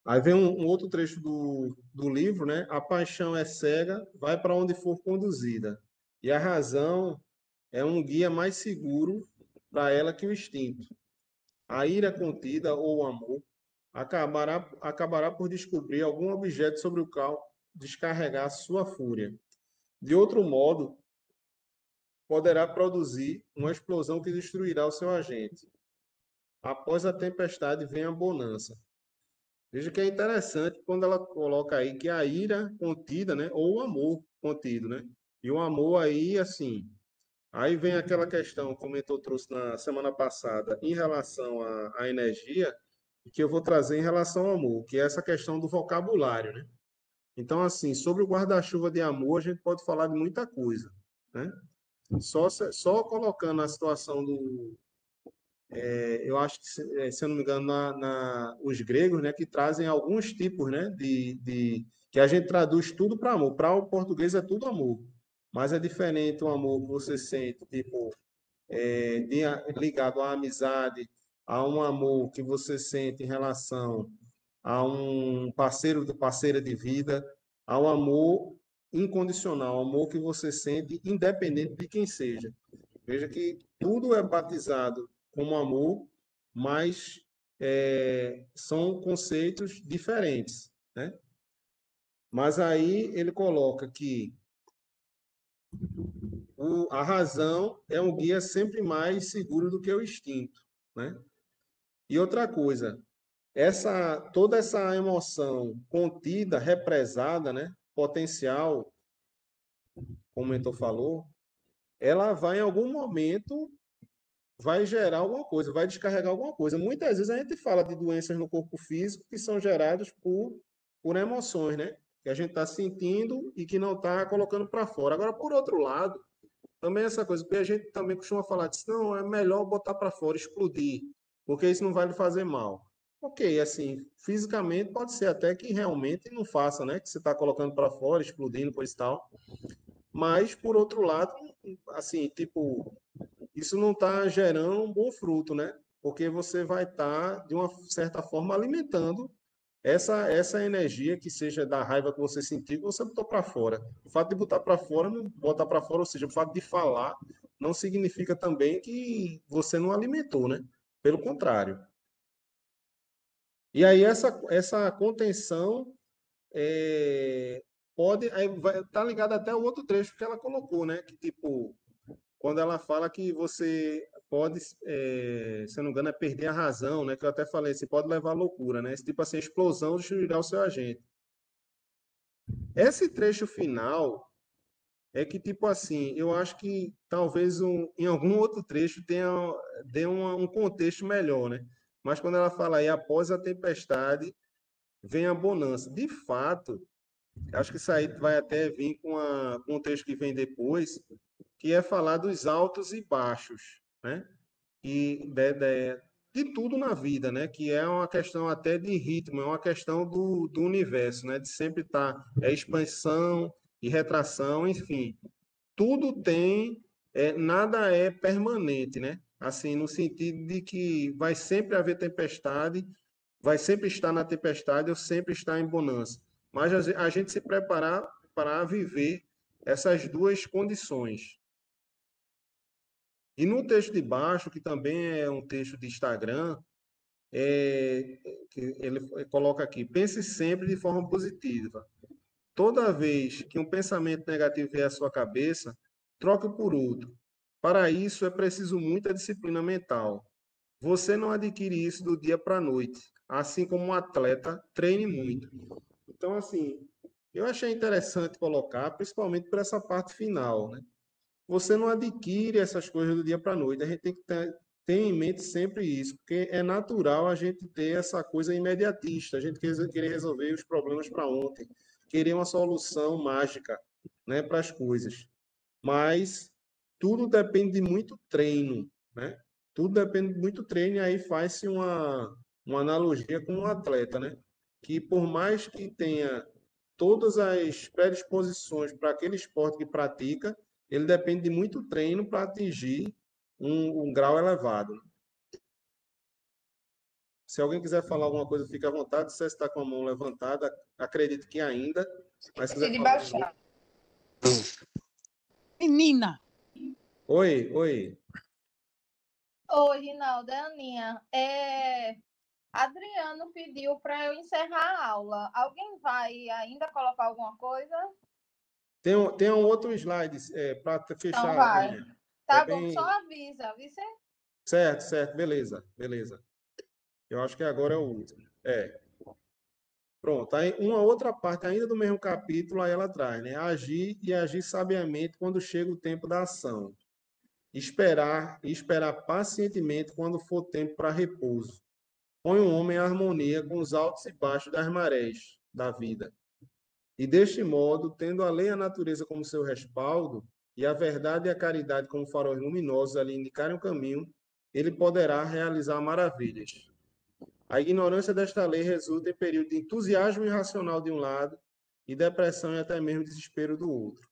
Aí vem um outro trecho do livro, né? A paixão é cega, vai para onde for conduzida. E a razão é um guia mais seguro para ela que o instinto. A ira contida ou o amor acabará por descobrir algum objeto sobre o qual descarregar sua fúria. De outro modo, poderá produzir uma explosão que destruirá o seu agente. Após a tempestade vem a bonança. Veja que é interessante quando ela coloca aí que a ira contida, né, ou o amor contido, né? E o amor aí, assim, aí vem aquela questão, como eu trouxe na semana passada, em relação à energia, que eu vou trazer em relação ao amor, que é essa questão do vocabulário, né? Então, assim, sobre o guarda-chuva de amor, a gente pode falar de muita coisa, né? Só colocando a situação eu acho que, se eu não me engano, os gregos, né, que trazem alguns tipos, né, que a gente traduz tudo para amor. Para o português é tudo amor, mas é diferente o amor que você sente, tipo, ligado à amizade, a um amor que você sente em relação a um parceira de vida, ao amor incondicional, ao amor que você sente independente de quem seja. Veja que tudo é batizado como amor, mas são conceitos diferentes, né? Mas aí ele coloca que a razão é um guia sempre mais seguro do que o instinto, né? E outra coisa, toda essa emoção contida, represada, né, potencial, como o mentor falou, ela vai em algum momento vai gerar alguma coisa, vai descarregar alguma coisa. Muitas vezes a gente fala de doenças no corpo físico que são geradas por emoções, né? Que a gente está sentindo e que não está colocando para fora. Agora, por outro lado, também essa coisa, porque a gente também costuma falar disso, não, é melhor botar para fora, explodir, porque isso não vai lhe fazer mal. Ok, assim, fisicamente pode ser até que realmente não faça, né? Que você está colocando para fora, explodindo, coisa e tal. Mas, por outro lado, assim, tipo, isso não está gerando um bom fruto, né? porque você vai estar, de uma certa forma, alimentando essa energia que seja da raiva que você sentiu, que você botou para fora. O fato de botar para fora, não botar para fora, ou seja, o fato de falar, não significa também que você não alimentou, né? Pelo contrário. E aí essa contenção pode, aí tá ligado até o outro trecho que ela colocou, né? Que tipo, quando ela fala que você pode, se eu não me engano, é perder a razão, né? Que eu até falei, você pode levar à loucura, né? Esse tipo assim, explosão destruirá o seu agente. Esse trecho final é que, tipo assim, eu acho que talvez em algum outro trecho dê um contexto melhor, né? Mas quando ela fala aí, após a tempestade, vem a bonança. De fato, acho que isso aí vai até vir com um texto que vem depois, que é falar dos altos e baixos, né? E de tudo na vida, né? Que é uma questão até de ritmo, é uma questão do universo, né? De sempre estar, expansão e retração, enfim. Tudo tem, nada é permanente, né? Assim, no sentido de que vai sempre haver tempestade, vai sempre estar na tempestade ou sempre estar em bonança. Mas a gente se preparar para viver essas duas condições. E no texto de baixo, que também é um texto de Instagram, que ele coloca aqui: pense sempre de forma positiva. Toda vez que um pensamento negativo vier à sua cabeça, troque por outro. Para isso é preciso muita disciplina mental. Você não adquire isso do dia para a noite. Assim como um atleta, treine muito. Então, assim, eu achei interessante colocar, principalmente por essa parte final, né? Você não adquire essas coisas do dia para a noite. A gente tem que ter em mente sempre isso, porque é natural a gente ter essa coisa imediatista, a gente querer resolver os problemas para ontem, querer uma solução mágica, né, para as coisas. Mas tudo depende de muito treino, né? Tudo depende de muito treino, e aí faz-se uma analogia com um atleta, né? Que por mais que tenha todas as predisposições para aquele esporte que pratica, ele depende de muito treino para atingir um grau elevado. Se alguém quiser falar alguma coisa, fique à vontade. Se você está com a mão levantada, acredito que ainda. Mas se quiser falar baixar. Menina! Oi. Oi, Rinaldo, é a Aninha. Adriano pediu para eu encerrar a aula. Alguém vai ainda colocar alguma coisa? Tem um outro slide para fechar. Então vai. Aninha. Tá bem... bom, só avisa. Certo. Beleza. Eu acho que agora é o último. Pronto. Aí uma outra parte ainda do mesmo capítulo, aí ela traz, né? Agir e agir sabiamente quando chega o tempo da ação. Esperar e esperar pacientemente quando for tempo para repouso. Põe o homem em harmonia com os altos e baixos das marés da vida. E deste modo, tendo a lei e a natureza como seu respaldo, e a verdade e a caridade como faróis luminosos a lhe indicarem o caminho, ele poderá realizar maravilhas. A ignorância desta lei resulta em período de entusiasmo irracional de um lado e depressão e até mesmo desespero do outro.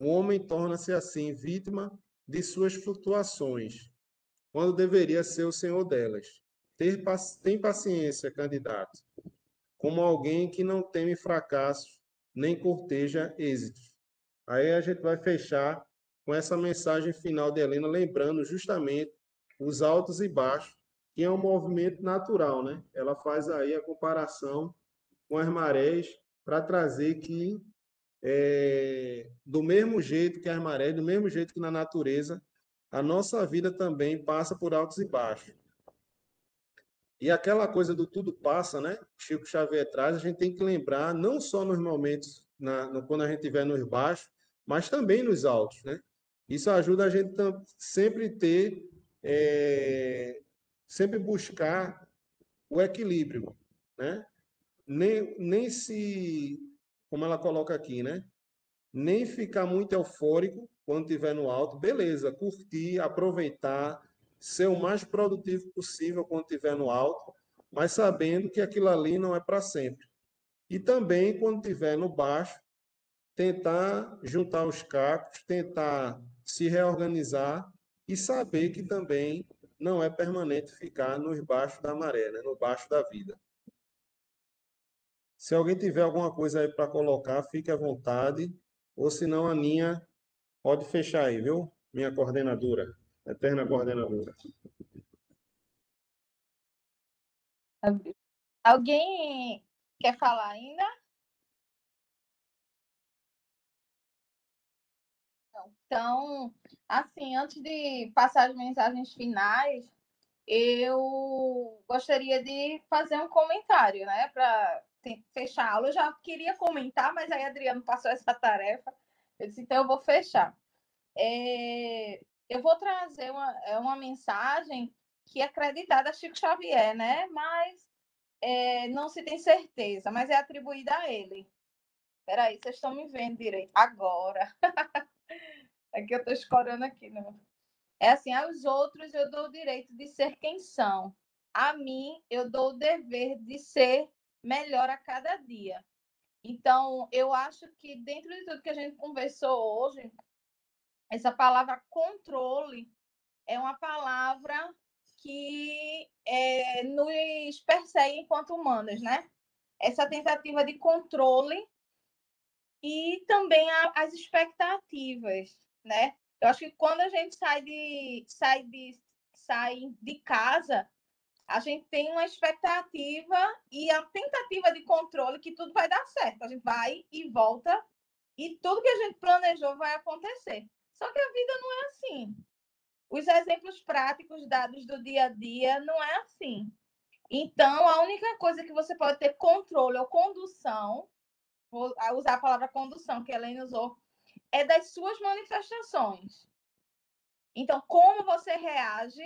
O homem torna-se assim vítima de suas flutuações, quando deveria ser o senhor delas. Tem paciência, candidato, como alguém que não teme fracassos, nem corteja êxitos. Aí a gente vai fechar com essa mensagem final de Helena, lembrando justamente os altos e baixos, que é um movimento natural, né? Ela faz aí a comparação com as marés para trazer que, do mesmo jeito que as marés, do mesmo jeito que na natureza, a nossa vida também passa por altos e baixos. E aquela coisa do tudo passa, né? Chico Xavier traz, a gente tem que lembrar, não só nos momentos, quando a gente estiver nos baixos, mas também nos altos, né? Isso ajuda a gente sempre ter, sempre buscar o equilíbrio, né? Nem se, como ela coloca aqui, né? Nem ficar muito eufórico quando estiver no alto, beleza, curtir, aproveitar, ser o mais produtivo possível quando estiver no alto, mas sabendo que aquilo ali não é para sempre. E também, quando estiver no baixo, tentar juntar os cacos, tentar se reorganizar e saber que também não é permanente ficar no baixo da maré, né? No baixo da vida. Se alguém tiver alguma coisa aí para colocar, fique à vontade. Ou se não, a Aninha pode fechar aí, viu? Minha coordenadora, eterna coordenadora. Alguém quer falar ainda? Então, assim, antes de passar as mensagens finais, eu gostaria de fazer um comentário, né, para fechar a aula. Eu já queria comentar, mas aí Adriano passou essa tarefa. Eu disse, então eu vou fechar. Eu vou trazer uma mensagem que é acreditada a Chico Xavier, né? Mas não se tem certeza, mas é atribuída a ele. Espera aí, vocês estão me vendo direito agora. É que eu estou escorando aqui, não. É assim, aos outros eu dou o direito de ser quem são. A mim, eu dou o dever de ser melhor a cada dia. Então, eu acho que dentro de tudo que a gente conversou hoje, essa palavra controle é uma palavra que nos persegue enquanto humanos, né? Essa tentativa de controle e também as expectativas, né? Eu acho que quando a gente sai de casa, a gente tem uma expectativa e a tentativa de controle que tudo vai dar certo. A gente vai e volta e tudo que a gente planejou vai acontecer. Só que a vida não é assim. Os exemplos práticos dados do dia a dia não é assim. Então, a única coisa que você pode ter controle ou condução, vou usar a palavra condução que a Helene usou, é das suas manifestações. Então, como você reage?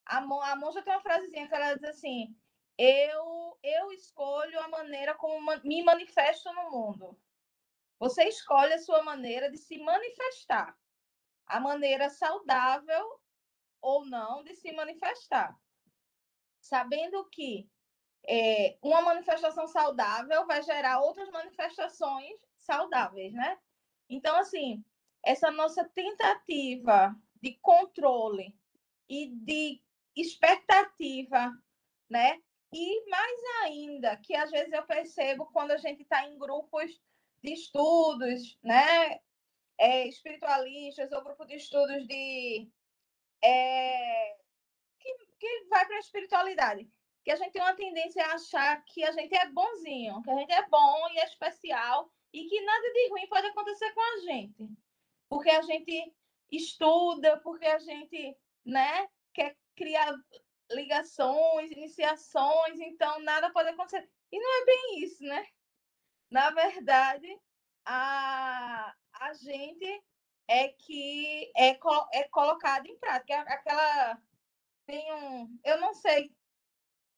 A monja tem uma frasezinha que ela diz assim: eu escolho a maneira como me manifesto no mundo. Você escolhe a sua maneira de se manifestar, a maneira saudável ou não de se manifestar, sabendo que uma manifestação saudável vai gerar outras manifestações saudáveis, né? Então, assim, essa nossa tentativa de controle e de expectativa, né? E mais ainda, que às vezes eu percebo quando a gente está em grupos de estudos, né? Espiritualistas ou grupo de estudos que vai para a espiritualidade. Que a gente tem uma tendência a achar que a gente é bonzinho, que a gente é bom e é especial e que nada de ruim pode acontecer com a gente. Porque a gente estuda, porque a gente, né, quer criar ligações, iniciações, então nada pode acontecer. E não é bem isso, né? Na verdade, a gente é que é colocado em prática. Aquela eu não sei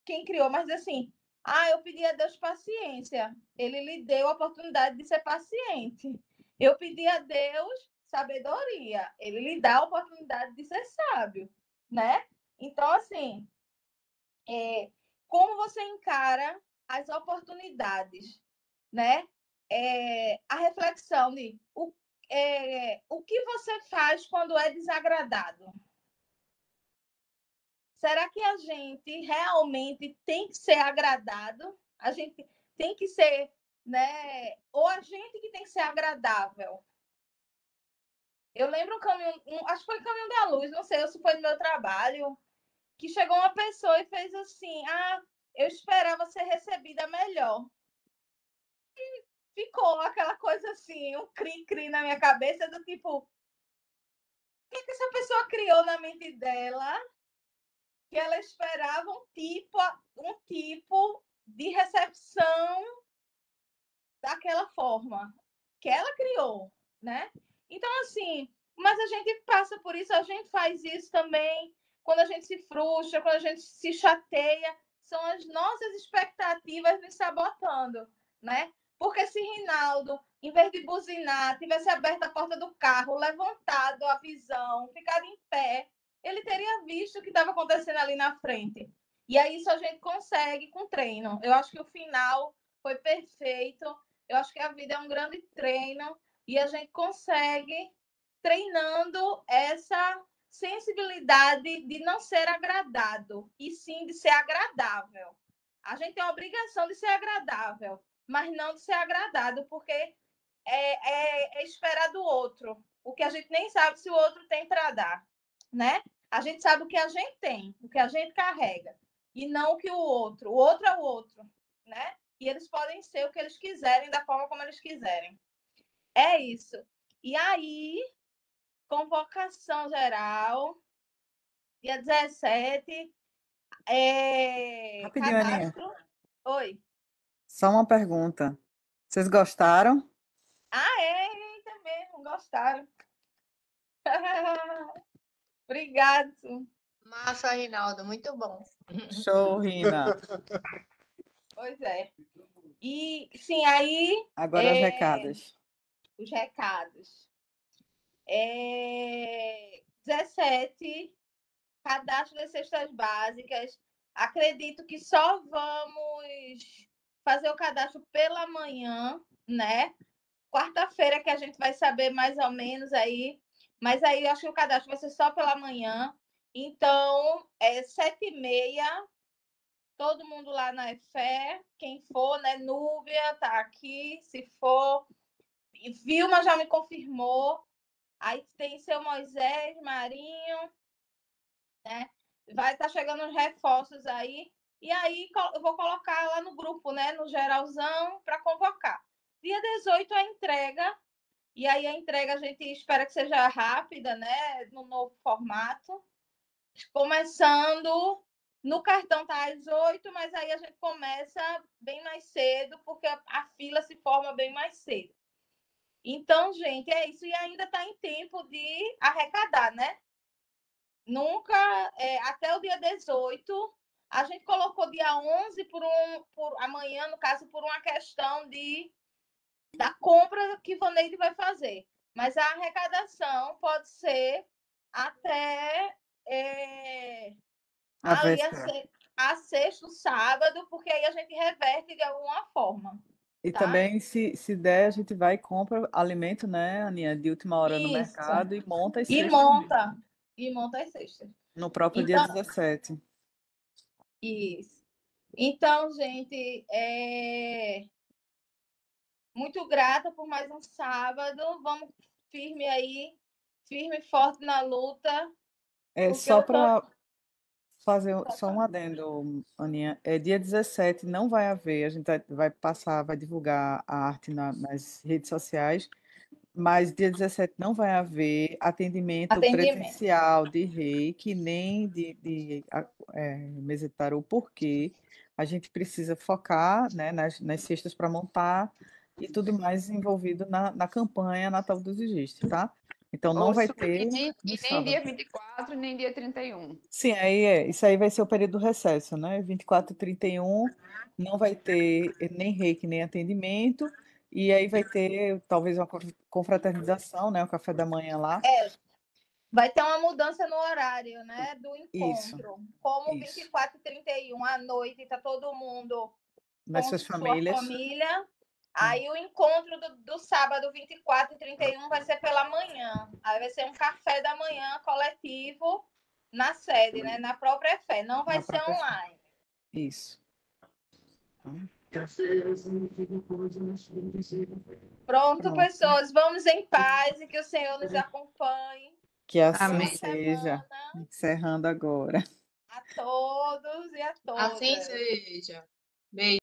quem criou, mas assim, eu pedi a Deus paciência. Ele lhe deu a oportunidade de ser paciente. Eu pedi a Deus sabedoria. Ele lhe dá a oportunidade de ser sábio, né? Então, assim, como você encara as oportunidades, né? A reflexão de o que você faz quando é desagradado? Será que a gente realmente tem que ser agradado? A gente tem que ser, né? Ou a gente que tem que ser agradável? Eu lembro acho que foi o Caminho da Luz, não sei se foi no meu trabalho, que chegou uma pessoa e fez assim: eu esperava ser recebida melhor. E ficou aquela coisa assim, um cri-cri na minha cabeça, do tipo, o que essa pessoa criou na mente dela? Que ela esperava um tipo de recepção daquela forma que ela criou, né? Então, assim, mas a gente passa por isso, a gente faz isso também quando a gente se frustra, quando a gente se chateia, são as nossas expectativas nos sabotando, né? Porque se Rinaldo, em vez de buzinar, tivesse aberto a porta do carro, levantado a visão, ficado em pé, ele teria visto o que estava acontecendo ali na frente. E aí isso a gente consegue com treino. Eu acho que o final foi perfeito. Eu acho que a vida é um grande treino e a gente consegue treinando essa sensibilidade de não ser agradado, e sim de ser agradável. A gente tem a obrigação de ser agradável, mas não de ser agradado, porque é esperar do outro o que a gente nem sabe se o outro tem para dar, né? A gente sabe o que a gente tem, o que a gente carrega, e não o que o outro é o outro, né? E eles podem ser o que eles quiserem, da forma como eles quiserem. É isso. E aí, convocação geral, dia 17, Rapidinho, Aninha. cadastro. Oi. Só uma pergunta. Vocês gostaram? Eita mesmo, gostaram. Obrigado. Massa, Rinaldo, muito bom. Show, Rina. Pois é. E, sim, aí... Agora os recados. Os recados. 17, cadastro das cestas básicas. Acredito que só vamos fazer o cadastro pela manhã, né? Quarta-feira que a gente vai saber mais ou menos aí. Mas aí eu acho que o cadastro vai ser só pela manhã. Então, 7h30, todo mundo lá na EFE. Quem for, né? Núbia tá aqui, se for. E Vilma já me confirmou. Aí tem seu Moisés, Marinho, né? Vai estar chegando os reforços aí. E aí eu vou colocar lá no grupo, né? No geralzão, para convocar. Dia 18 a entrega. E aí a entrega a gente espera que seja rápida, né? No novo formato. Começando no cartão tá às 8, mas aí a gente começa bem mais cedo, porque a fila se forma bem mais cedo. Então, gente, é isso. E ainda está em tempo de arrecadar, né? Nunca, até o dia 18, a gente colocou dia 11 por amanhã, no caso, por uma questão da compra que Vaneide vai fazer. Mas a arrecadação pode ser até a sexta, sábado, porque aí a gente reverte de alguma forma. E tá? também, se der, a gente vai e compra alimento, né, Aninha, de última hora no Isso. mercado e monta as E cestas monta. E monta as cestas. no próprio dia 17. Isso. Então, gente, muito grata por mais um sábado. Vamos firme aí, firme e forte na luta. Só para fazer só um adendo, Aninha. Dia 17 não vai haver, a gente vai divulgar a arte nas redes sociais, mas dia 17 não vai haver atendimento presencial de reiki, nem de mesa de tarô, porque a gente precisa focar, né, nas cestas para montar e tudo mais envolvido na campanha Natal dos Existe, tá? Então não vai ter. E nem dia 24, nem dia 31. Sim, isso aí vai ser o período do recesso, né? 24 e 31 não vai ter nem reiki, nem atendimento, e aí vai ter talvez uma confraternização, né? O café da manhã lá. Vai ter uma mudança no horário, né? Do encontro. Isso. Como 24 e 31 à noite, tá todo mundo nas suas famílias. Família. Aí o encontro do sábado 24 e 31 vai ser pela manhã. Aí vai ser um café da manhã coletivo na sede, né? Na própria fé. Não vai ser online. Isso. Pronto, pessoas. Vamos em paz e que o Senhor nos acompanhe. Que assim seja. Encerrando agora. A todos e a todas. Assim seja. Beijo.